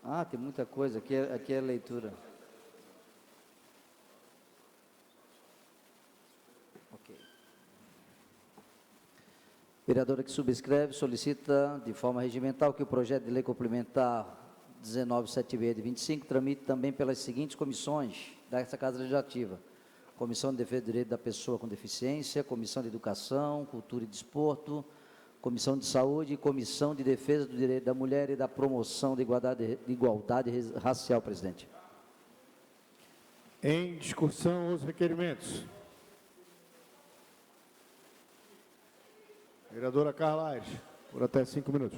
Ah, tem muita coisa. Aqui é a leitura. Ok. Vereadora que subscreve solicita de forma regimental que o projeto de lei complementar 1976 de 25 tramite também pelas seguintes comissões desta Casa Legislativa: Comissão de Defesa do Direito da Pessoa com Deficiência, Comissão de Educação, Cultura e Desporto, Comissão de Saúde e Comissão de Defesa do Direito da Mulher e da Promoção da Igualdade Racial, presidente. Em discussão, os requerimentos. Vereadora Carla Aires, por até 5 minutos.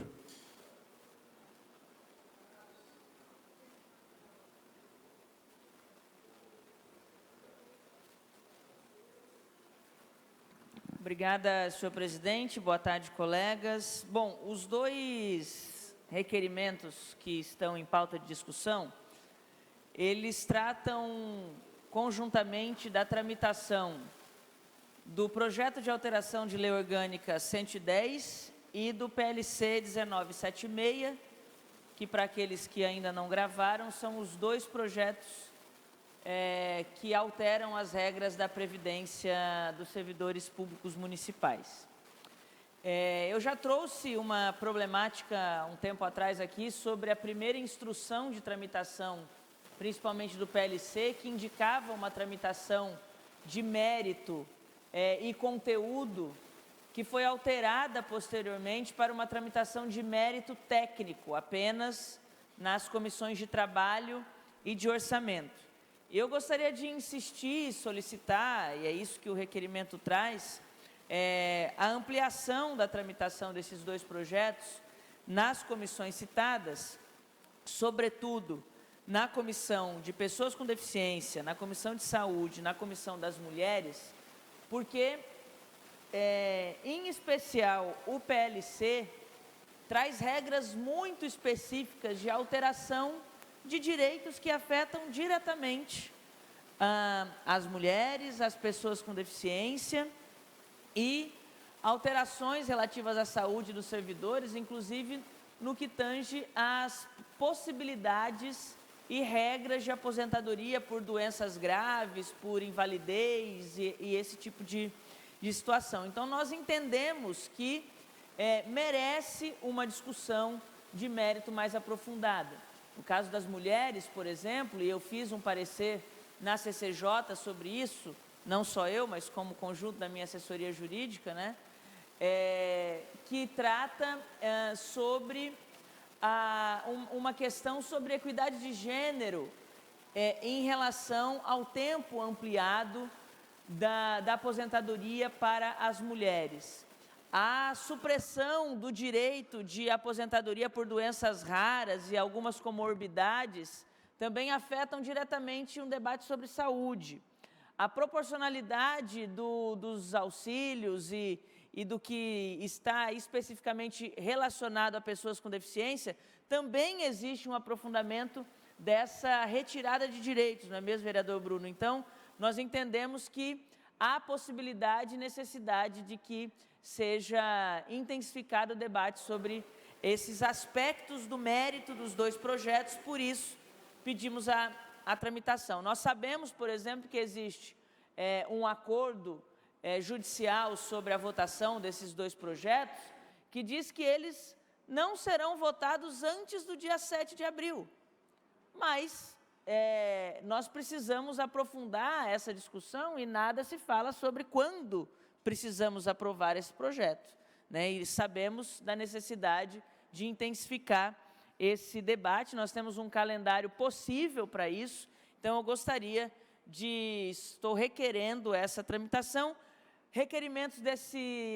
Obrigada, senhor presidente. Boa tarde, colegas. Bom, os dois requerimentos que estão em pauta de discussão, eles tratam conjuntamente da tramitação do projeto de alteração de lei orgânica 110 e do PLC 1976, que para aqueles que ainda não gravaram, são os dois projetos que alteram as regras da Previdência dos servidores públicos municipais. Eu já trouxe uma problemática um tempo atrás aqui sobre a primeira instrução de tramitação, principalmente do PLC, que indicava uma tramitação de mérito e conteúdo, que foi alterada posteriormente para uma tramitação de mérito técnico, apenas nas comissões de trabalho e de orçamento. Eu gostaria de insistir e solicitar, e é isso que o requerimento traz, a ampliação da tramitação desses dois projetos nas comissões citadas, sobretudo na Comissão de Pessoas com Deficiência, na Comissão de Saúde, na Comissão das Mulheres, porque, em especial, o PLC traz regras muito específicas de alteração de direitos que afetam diretamente as mulheres, as pessoas com deficiência e alterações relativas à saúde dos servidores, inclusive no que tange às possibilidades e regras de aposentadoria por doenças graves, por invalidez e esse tipo de situação. Então, nós entendemos que merece uma discussão de mérito mais aprofundada. No caso das mulheres, por exemplo, e eu fiz um parecer na CCJ sobre isso, não só eu, mas como conjunto da minha assessoria jurídica, né, que trata sobre uma questão sobre equidade de gênero em relação ao tempo ampliado da aposentadoria para as mulheres. A supressão do direito de aposentadoria por doenças raras e algumas comorbidades também afetam diretamente um debate sobre saúde. A proporcionalidade dos auxílios e do que está especificamente relacionado a pessoas com deficiência, também existe um aprofundamento dessa retirada de direitos, não é mesmo, vereador Bruno? Então, nós entendemos que há possibilidade e necessidade de que seja intensificado o debate sobre esses aspectos do mérito dos dois projetos, por isso pedimos a tramitação. Nós sabemos, por exemplo, que existe um acordo judicial sobre a votação desses dois projetos, que diz que eles não serão votados antes do dia 7 de abril. Mas nós precisamos aprofundar essa discussão e nada se fala sobre quando precisamos aprovar esse projeto, né? E sabemos da necessidade de intensificar esse debate. Nós temos um calendário possível para isso, então eu gostaria estou requerendo essa tramitação. Requerimentos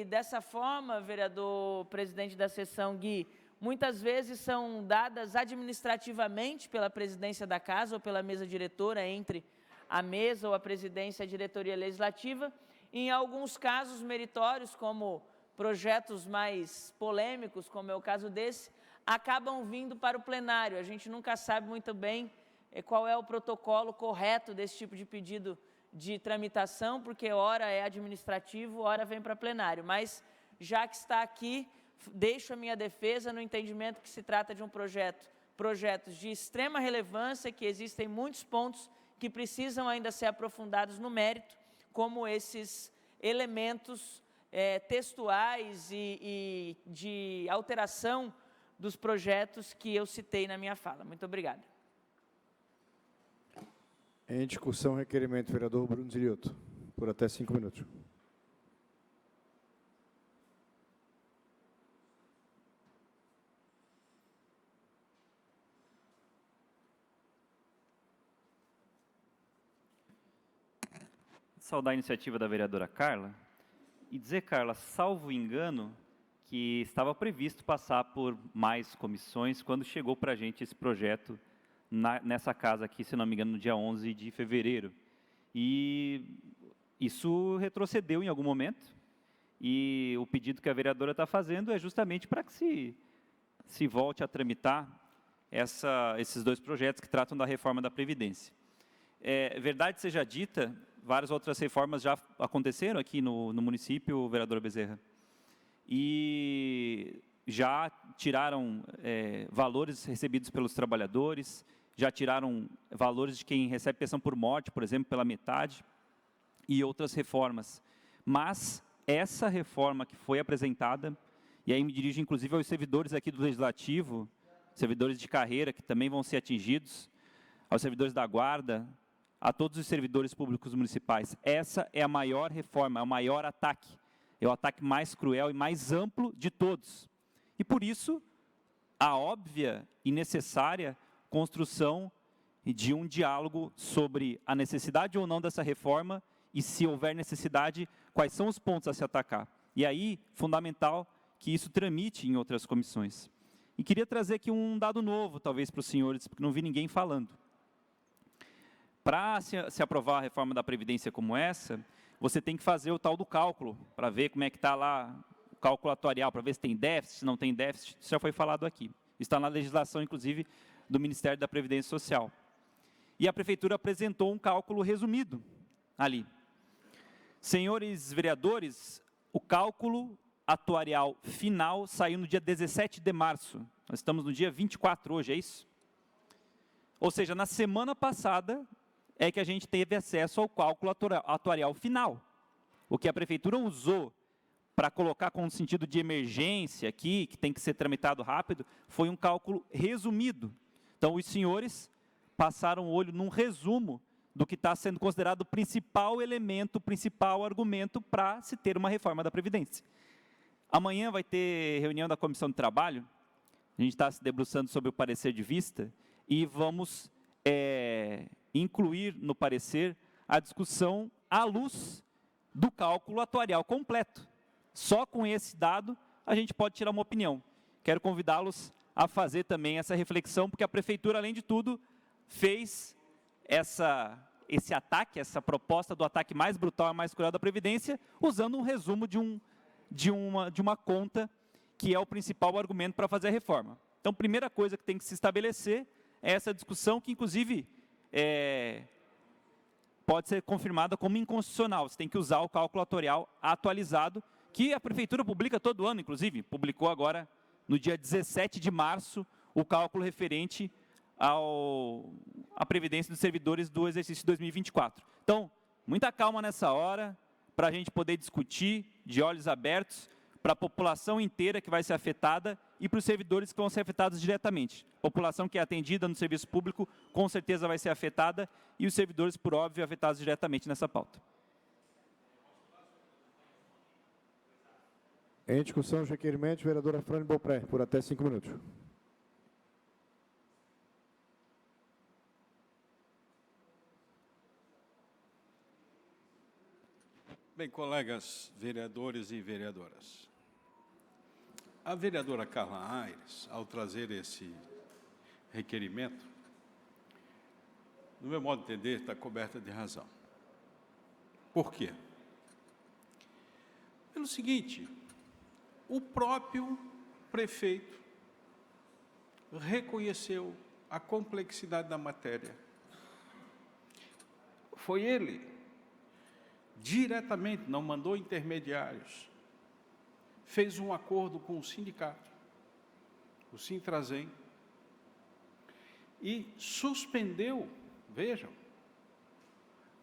dessa forma, vereador presidente da sessão Gui, muitas vezes são dadas administrativamente pela presidência da casa ou pela mesa diretora, entre a mesa ou a presidência e a diretoria legislativa. Em alguns casos meritórios, como projetos mais polêmicos, como é o caso desse, acabam vindo para o plenário. A gente nunca sabe muito bem qual é o protocolo correto desse tipo de pedido de tramitação, porque ora é administrativo, ora vem para plenário. Mas, já que está aqui, deixo a minha defesa no entendimento que se trata de projetos de extrema relevância, que existem muitos pontos que precisam ainda ser aprofundados no mérito, como esses elementos textuais e de alteração dos projetos que eu citei na minha fala. Muito obrigada. Em discussão, requerimento, vereador Bruno Zilioto, por até 5 minutos. Saudar a iniciativa da vereadora Carla e dizer, Carla, salvo engano, que estava previsto passar por mais comissões quando chegou para a gente esse projeto nessa casa aqui, se não me engano, no dia 11 de fevereiro. E isso retrocedeu em algum momento, e o pedido que a vereadora está fazendo é justamente para que se volte a tramitar esses dois projetos que tratam da reforma da Previdência. Verdade seja dita, várias outras reformas já aconteceram aqui no município, vereadora Bezerra, e já tiraram valores recebidos pelos trabalhadores, já tiraram valores de quem recebe pensão por morte, por exemplo, pela metade, e outras reformas. Mas essa reforma que foi apresentada, e aí me dirijo inclusive aos servidores aqui do Legislativo, servidores de carreira que também vão ser atingidos, aos servidores da Guarda, a todos os servidores públicos municipais. Essa é a maior reforma, é o maior ataque, é o ataque mais cruel e mais amplo de todos. E por isso, a óbvia e necessária construção de um diálogo sobre a necessidade ou não dessa reforma e, se houver necessidade, quais são os pontos a se atacar. E aí, fundamental que isso tramite em outras comissões. E queria trazer aqui um dado novo, talvez, para os senhores, porque não vi ninguém falando. Para se aprovar a reforma da Previdência como essa, você tem que fazer o tal do cálculo, para ver como é que está lá o cálculo atuarial, para ver se tem déficit, se não tem déficit, isso já foi falado aqui. Está na legislação, inclusive, do Ministério da Previdência Social. E a Prefeitura apresentou um cálculo resumido ali. Senhores vereadores, o cálculo atuarial final saiu no dia 17 de março. Nós estamos no dia 24 hoje, é isso? Ou seja, na semana passada é que a gente teve acesso ao cálculo atuarial final. O que a Prefeitura usou para colocar com sentido de emergência aqui, que tem que ser tramitado rápido, foi um cálculo resumido. Então, os senhores passaram o olho num resumo do que está sendo considerado o principal elemento, o principal argumento para se ter uma reforma da Previdência. Amanhã vai ter reunião da Comissão de Trabalho, a gente está se debruçando sobre o parecer de vista, e vamos incluir no parecer a discussão à luz do cálculo atuarial completo. Só com esse dado a gente pode tirar uma opinião. Quero convidá-los a fazer também essa reflexão, porque a Prefeitura, além de tudo, fez esse ataque, essa proposta do ataque mais brutal e mais cruel da Previdência, usando um resumo de uma conta, que é o principal argumento para fazer a reforma. Então, primeira coisa que tem que se estabelecer é essa discussão, que inclusive pode ser confirmada como inconstitucional. Você tem que usar o cálculo atuarial atualizado, que a Prefeitura publica todo ano, inclusive, publicou agora, no dia 17 de março, o cálculo referente à Previdência dos servidores do exercício de 2024. Então, muita calma nessa hora, para a gente poder discutir, de olhos abertos, para a população inteira que vai ser afetada e para os servidores que vão ser afetados diretamente. A população que é atendida no serviço público, com certeza vai ser afetada, e os servidores, por óbvio, afetados diretamente nessa pauta. Em discussão, os requerimentos, vereadora Frane Beaupré, por até 5 minutos. Bem, colegas vereadores e vereadoras, a vereadora Carla Aires, ao trazer esse requerimento, no meu modo de entender, está coberta de razão. Por quê? Pelo seguinte, o próprio prefeito reconheceu a complexidade da matéria. Foi ele, diretamente, não mandou intermediários, fez um acordo com o sindicato, o Sintrazem, e suspendeu, vejam,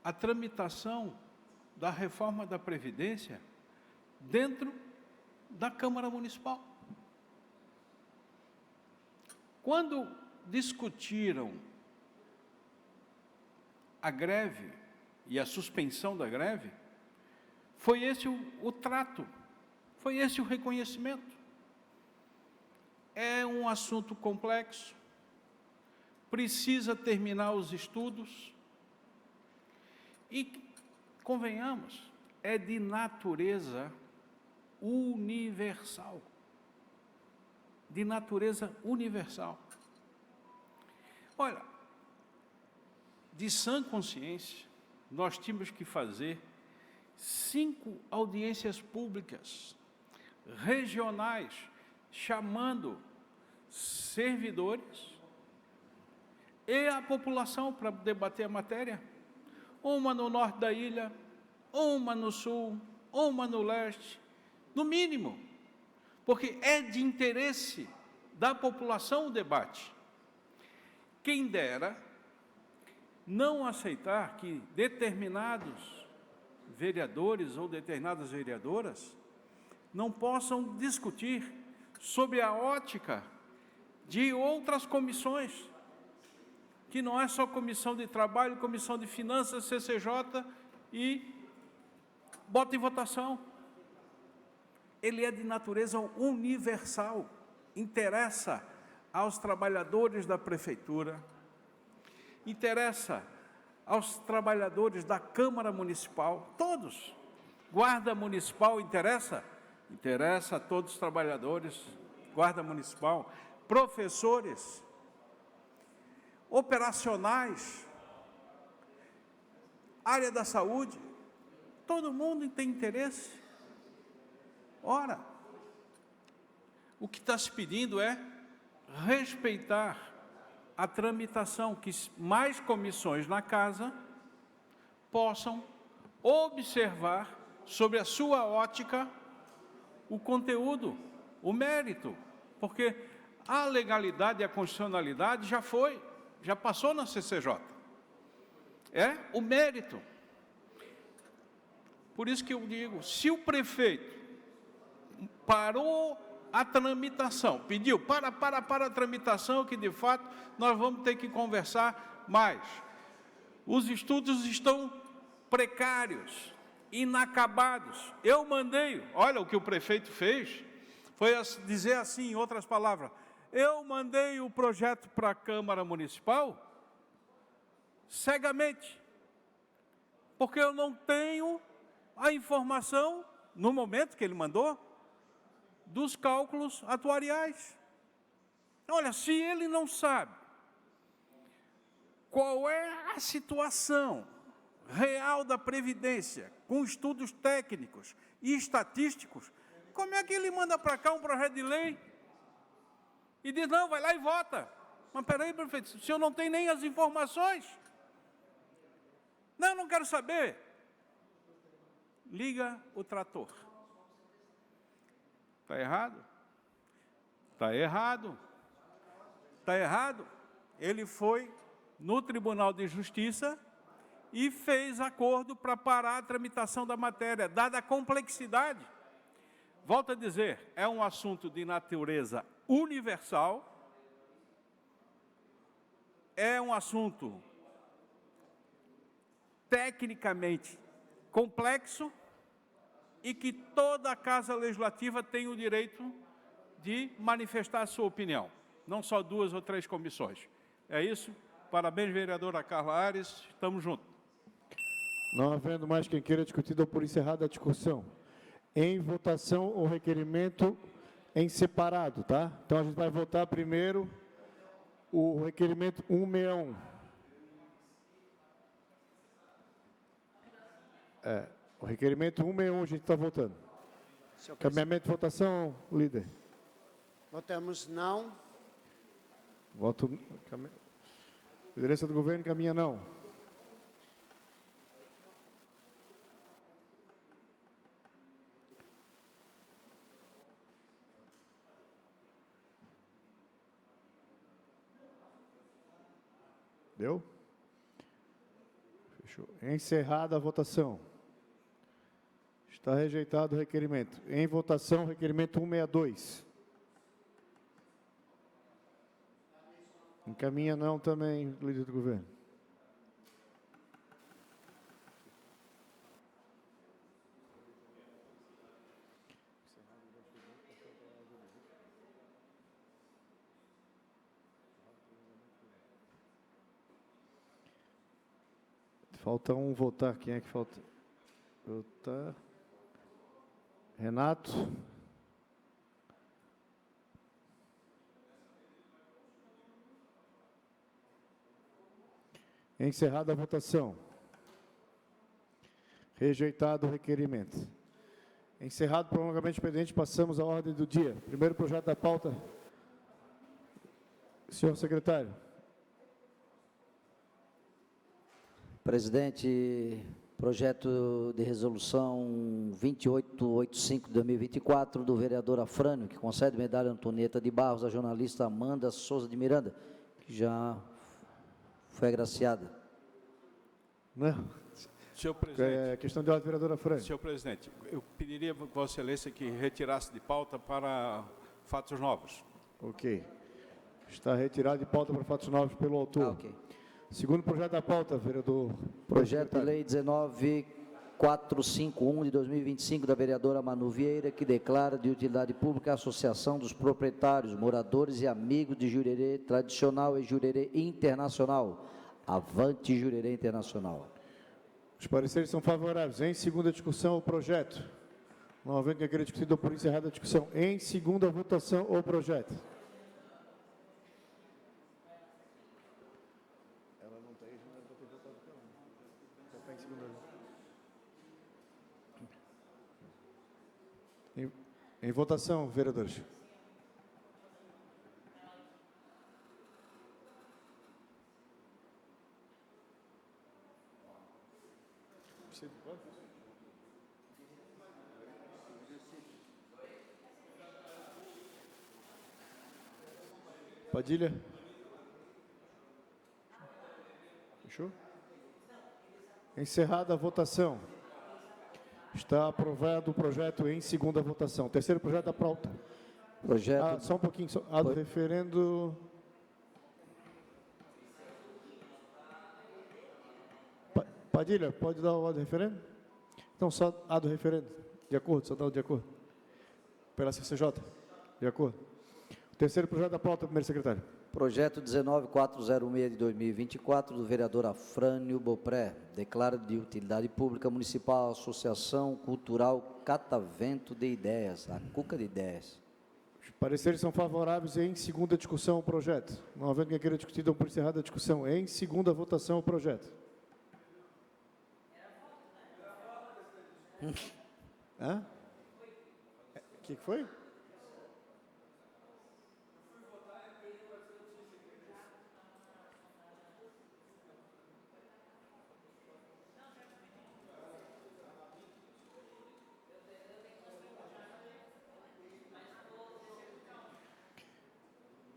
a tramitação da reforma da Previdência dentro da Câmara Municipal. Quando discutiram a greve e a suspensão da greve, foi esse o trato, foi esse o reconhecimento. É um assunto complexo, precisa terminar os estudos e, convenhamos, é de natureza universal. De natureza universal. Olha, de sã consciência, nós tínhamos que fazer 5 audiências públicas, regionais, chamando servidores e a população para debater a matéria. Uma no norte da ilha, uma no sul, uma no leste, no mínimo, porque é de interesse da população o debate. Quem dera não aceitar que determinados vereadores ou determinadas vereadoras não possam discutir sobre a ótica de outras comissões, que não é só comissão de trabalho, comissão de finanças, CCJ, e bota em votação. Ele é de natureza universal, interessa aos trabalhadores da prefeitura, interessa aos trabalhadores da Câmara Municipal, todos. Guarda Municipal interessa? Interessa a todos os trabalhadores, Guarda Municipal, professores, operacionais, área da saúde, todo mundo tem interesse. Ora, o que está se pedindo é respeitar a tramitação, que mais comissões na casa possam observar sobre a sua ótica o conteúdo, o mérito, porque a legalidade e a constitucionalidade já passou na CCJ. É o mérito. Por isso que eu digo, se o prefeito parou a tramitação, pediu para a tramitação, que de fato nós vamos ter que conversar mais. Os estudos estão precários, inacabados. Eu mandei, olha o que o prefeito fez, foi dizer assim, em outras palavras, eu mandei o projeto para a Câmara Municipal cegamente, porque eu não tenho a informação, no momento que ele mandou, dos cálculos atuariais. Olha, se ele não sabe qual é a situação real da Previdência, com estudos técnicos e estatísticos, como é que ele manda para cá um projeto de lei e diz, não, vai lá e vota? Mas peraí, prefeito, o senhor não tem nem as informações? Não quero saber. Liga o trator. Está errado? Está errado. Está errado. Ele foi no Tribunal de Justiça e fez acordo para parar a tramitação da matéria, dada a complexidade. Volto a dizer, é um assunto de natureza universal, é um assunto tecnicamente complexo e que toda a Casa Legislativa tem o direito de manifestar a sua opinião, não só 2 ou 3 comissões. É isso. Parabéns, vereadora Carla Ares. Estamos juntos. Não havendo mais quem queira discutir, dou por encerrada a discussão. Em votação, o requerimento em separado, tá? Então, a gente vai votar primeiro o requerimento 161. O requerimento 161 a gente está votando. Caminhamento de votação, líder. Votamos não. Voto. Liderança do governo encaminha não. Deu? Fechou. Encerrada a votação. Está rejeitado o requerimento. Em votação, requerimento 162. Encaminha não também, líder do governo. Falta um votar. Quem é que falta? Votar. Renato. Encerrada a votação. Rejeitado o requerimento. Encerrado o prolongamento expediente, passamos à ordem do dia. Primeiro projeto da pauta. Senhor secretário. Presidente, projeto de resolução 2885 de 2024 do vereador Afrânio, que concede medalha Antonieta de Barros à jornalista Amanda Souza de Miranda, que já foi agraciada. Não. Senhor presidente. Questão de ordem, vereadora Afrânio. Senhor presidente, eu pediria a Vossa Excelência que retirasse de pauta para fatos novos. Ok. Está retirado de pauta para fatos novos pelo autor. Ok. Segundo projeto da pauta, vereador. Projeto de lei 19451 de 2025 da vereadora Manu Vieira, que declara de utilidade pública a Associação dos Proprietários, Moradores e Amigos de Jurerê Tradicional e Jurerê Internacional. Avante Jurerê Internacional. Os pareceres são favoráveis. Em segunda discussão, o projeto. Não havendo que queira discutir, dou por encerrada a discussão. Em segunda votação, o projeto. Ela não está aí, já não era para ter votado pela. Já está em segunda. Em votação, vereadores. Padilha? Fechou? Encerrada a votação. Está aprovado o projeto em segunda votação. Terceiro projeto da pauta. Projeto. Só um pouquinho. Do referendo. Padilha, pode dar o do referendo? Então, só do referendo. De acordo, só dá o de acordo. Pela CCJ. De acordo. O terceiro projeto da pauta, primeiro secretário. Projeto 19406 de 2024 do vereador Afrânio Bopré, declara de utilidade pública municipal a Associação Cultural Catavento de Ideias, a Cuca de Ideias. Os pareceres são favoráveis. Em segunda discussão o projeto. Não havendo quem queira discutir, dão por encerrada a discussão. Em segunda votação o projeto. Hã? O que foi?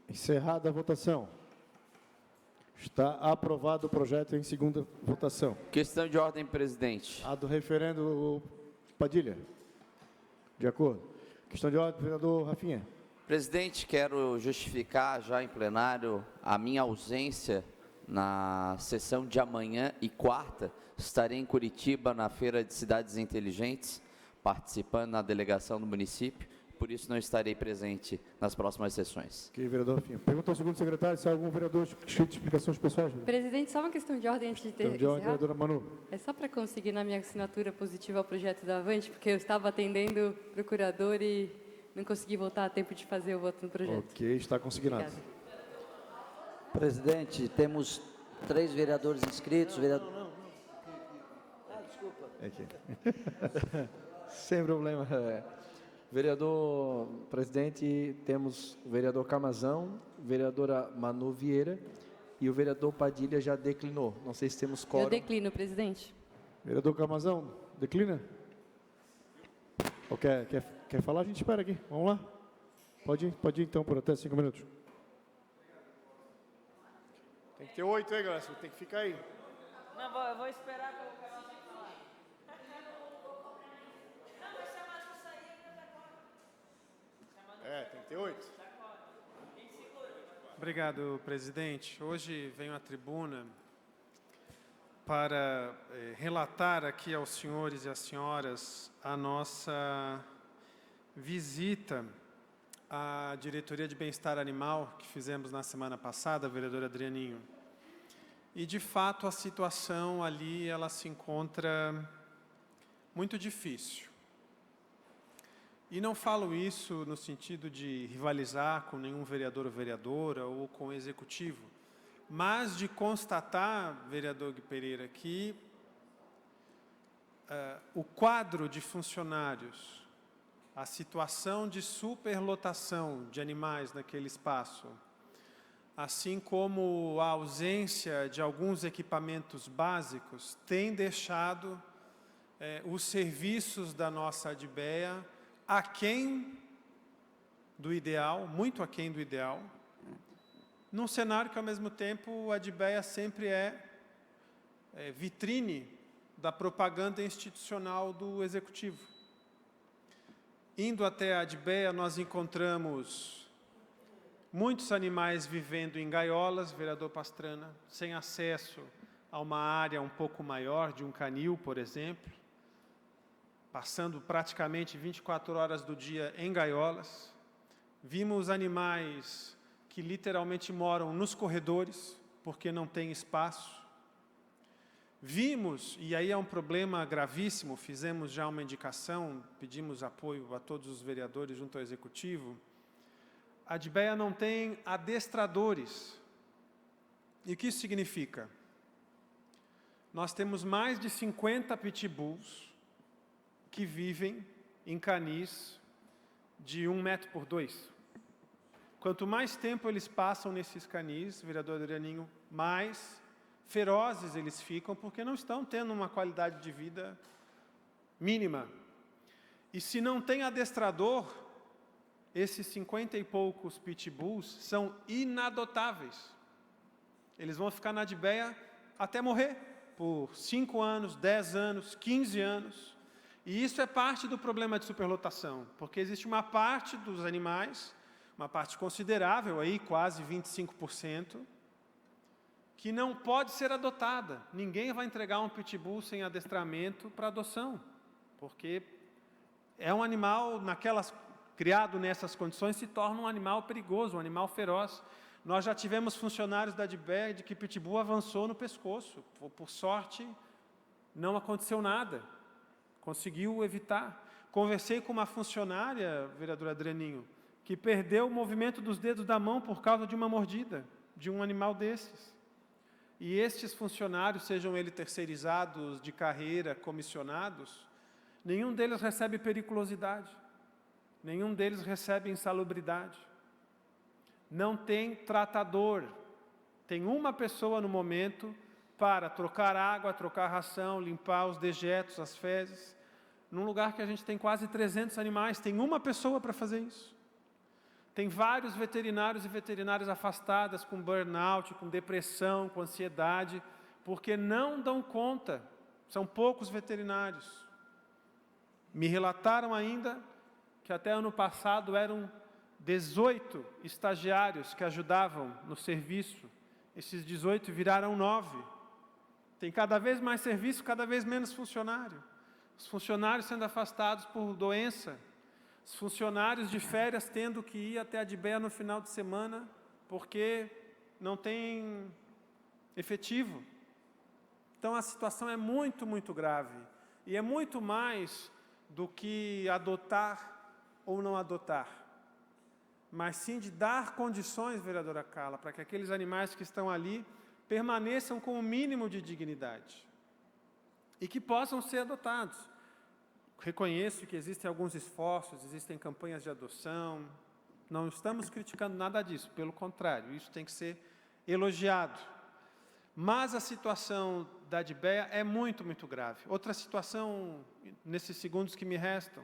Encerrada a votação. Está aprovado o projeto em segunda votação. Questão de ordem, presidente. A do referendo, Padilha. De acordo. Questão de ordem, vereador Rafinha. Presidente, quero justificar já em plenário a minha ausência na sessão de amanhã e quarta. Estarei em Curitiba, na Feira de Cidades Inteligentes, participando na delegação do município. Por isso não estarei presente nas próximas sessões. Ok, vereador Rafinha. Pergunta ao segundo secretário se há algum vereador que de explicações pessoais. Presidente, só uma questão de ordem antes de ter Questão de ordem, vereadora Manu. É só para conseguir na minha assinatura positiva ao projeto da Avante, porque eu estava atendendo o procurador e não consegui voltar a tempo de fazer o voto no projeto. Ok, está consignado. Obrigada. Presidente, temos 3 vereadores inscritos. Não. Desculpa. Sem problema. Vereador presidente, temos o vereador Camazão, vereadora Manu Vieira e o vereador Padilha já declinou. Não sei se temos quórum. Eu declino, presidente. Vereador Camazão, declina? Ou quer falar? A gente espera aqui. Vamos lá. Pode ir então por até 5 minutos. Tem que ter 8, hein, galera? Você tem que ficar aí. Não, eu vou esperar para o canal falar. Não, vai chamar de sair ainda. Tem que ter 8. Obrigado, presidente. Hoje venho à tribuna para relatar aqui aos senhores e às senhoras a nossa visita à Diretoria de Bem-Estar Animal que fizemos na semana passada, vereador Adrianinho. E, de fato, a situação ali ela se encontra muito difícil. E não falo isso no sentido de rivalizar com nenhum vereador ou vereadora ou com o executivo, mas de constatar, vereador Gui Pereira, que o quadro de funcionários, a situação de superlotação de animais naquele espaço, assim como a ausência de alguns equipamentos básicos, tem deixado os serviços da nossa ADBEA aquém do ideal, muito aquém do ideal, num cenário que, ao mesmo tempo, a ADBEA sempre é vitrine da propaganda institucional do Executivo. Indo até a ADBEA, nós encontramos muitos animais vivendo em gaiolas, vereador Pastrana, sem acesso a uma área um pouco maior, de um canil, por exemplo, passando praticamente 24 horas do dia em gaiolas. Vimos animais que literalmente moram nos corredores, porque não tem espaço. Vimos, e aí é um problema gravíssimo, fizemos já uma indicação, pedimos apoio a todos os vereadores junto ao Executivo, a ADBEA não tem adestradores. E o que isso significa? Nós temos mais de 50 pitbulls que vivem em canis de 1 metro por 2. Quanto mais tempo eles passam nesses canis, vereador Adrianinho, mais ferozes eles ficam, porque não estão tendo uma qualidade de vida mínima. E se não tem adestrador, esses 50 e poucos pitbulls são inadotáveis. Eles vão ficar na ADBEA até morrer, por 5 anos, 10 anos, 15 anos. E isso é parte do problema de superlotação, porque existe uma parte dos animais, uma parte considerável, aí, quase 25%, que não pode ser adotada. Ninguém vai entregar um pitbull sem adestramento para adoção, porque é um animal, criado nessas condições, se torna um animal perigoso, um animal feroz. Nós já tivemos funcionários da ADBEA de que pitbull avançou no pescoço. Por sorte, não aconteceu nada. Conseguiu evitar. Conversei com uma funcionária, vereador Adrianinho, que perdeu o movimento dos dedos da mão por causa de uma mordida de um animal desses. E estes funcionários, sejam eles terceirizados, de carreira, comissionados, nenhum deles recebe periculosidade, nenhum deles recebe insalubridade. Não tem tratador. Tem uma pessoa no momento para trocar água, trocar ração, limpar os dejetos, as fezes. Num lugar que a gente tem quase 300 animais, tem uma pessoa para fazer isso. Tem vários veterinários e veterinárias afastadas com burnout, com depressão, com ansiedade, porque não dão conta. São poucos veterinários. Me relataram ainda que até ano passado eram 18 estagiários que ajudavam no serviço. Esses 18 viraram 9. Tem cada vez mais serviço, cada vez menos funcionário. Os funcionários sendo afastados por doença. Os funcionários de férias tendo que ir até a ADBEA no final de semana porque não tem efetivo. Então a situação é muito, muito grave. E é muito mais do que adotar ou não adotar, mas sim de dar condições, vereadora Carla, para que aqueles animais que estão ali permaneçam com o mínimo de dignidade e que possam ser adotados. reconheço que existem alguns esforços, existem campanhas de adoção, não estamos criticando nada disso, pelo contrário, isso tem que ser elogiado. Mas a situação da Adbeia é muito, muito grave. Outra situação, nesses segundos que me restam,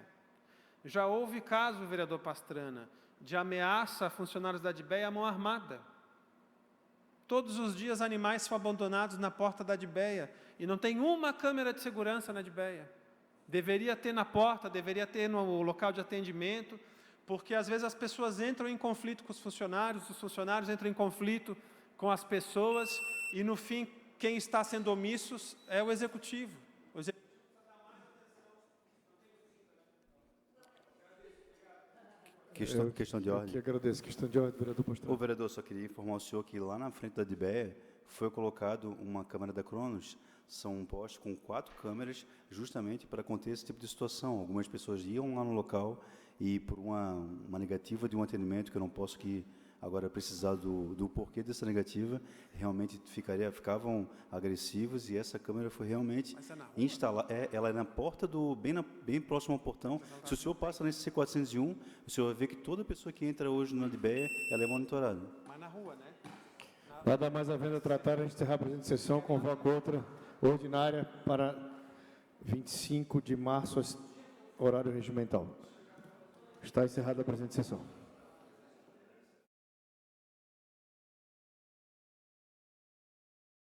já houve caso, vereador Pastrana, de ameaça a funcionários da Adbeia à mão armada. Todos os dias animais são abandonados na porta da Adbeia e não tem uma câmera de segurança na Adbeia. Deveria ter na porta, deveria ter no local de atendimento, porque às vezes as pessoas entram em conflito com os funcionários entram em conflito com as pessoas e no fim quem está sendo omisso é o executivo. Questão de ordem. Que agradeço. Questão de ordem, vereador Pastrana. Ô, vereador, só queria informar o senhor que lá na frente da Adbeia foi colocado uma câmera da Cronos. São um poste com 4 câmeras, justamente para conter esse tipo de situação. Algumas pessoas iam lá no local e, por uma negativa de um atendimento, que eu não posso aqui agora precisar do porquê dessa negativa, realmente ficavam agressivos e essa câmera foi realmente instalada. Ela é na porta, bem próximo ao portão. Se o senhor passa nesse C401, o senhor vai ver que toda pessoa que entra hoje na Adbeia, ela é monitorada. Mas na rua, né? Nada mais havendo a tratar, a gente encerrar a presente sessão, convoco outra ordinária para 25 de março, horário regimental. Está encerrada a presente sessão.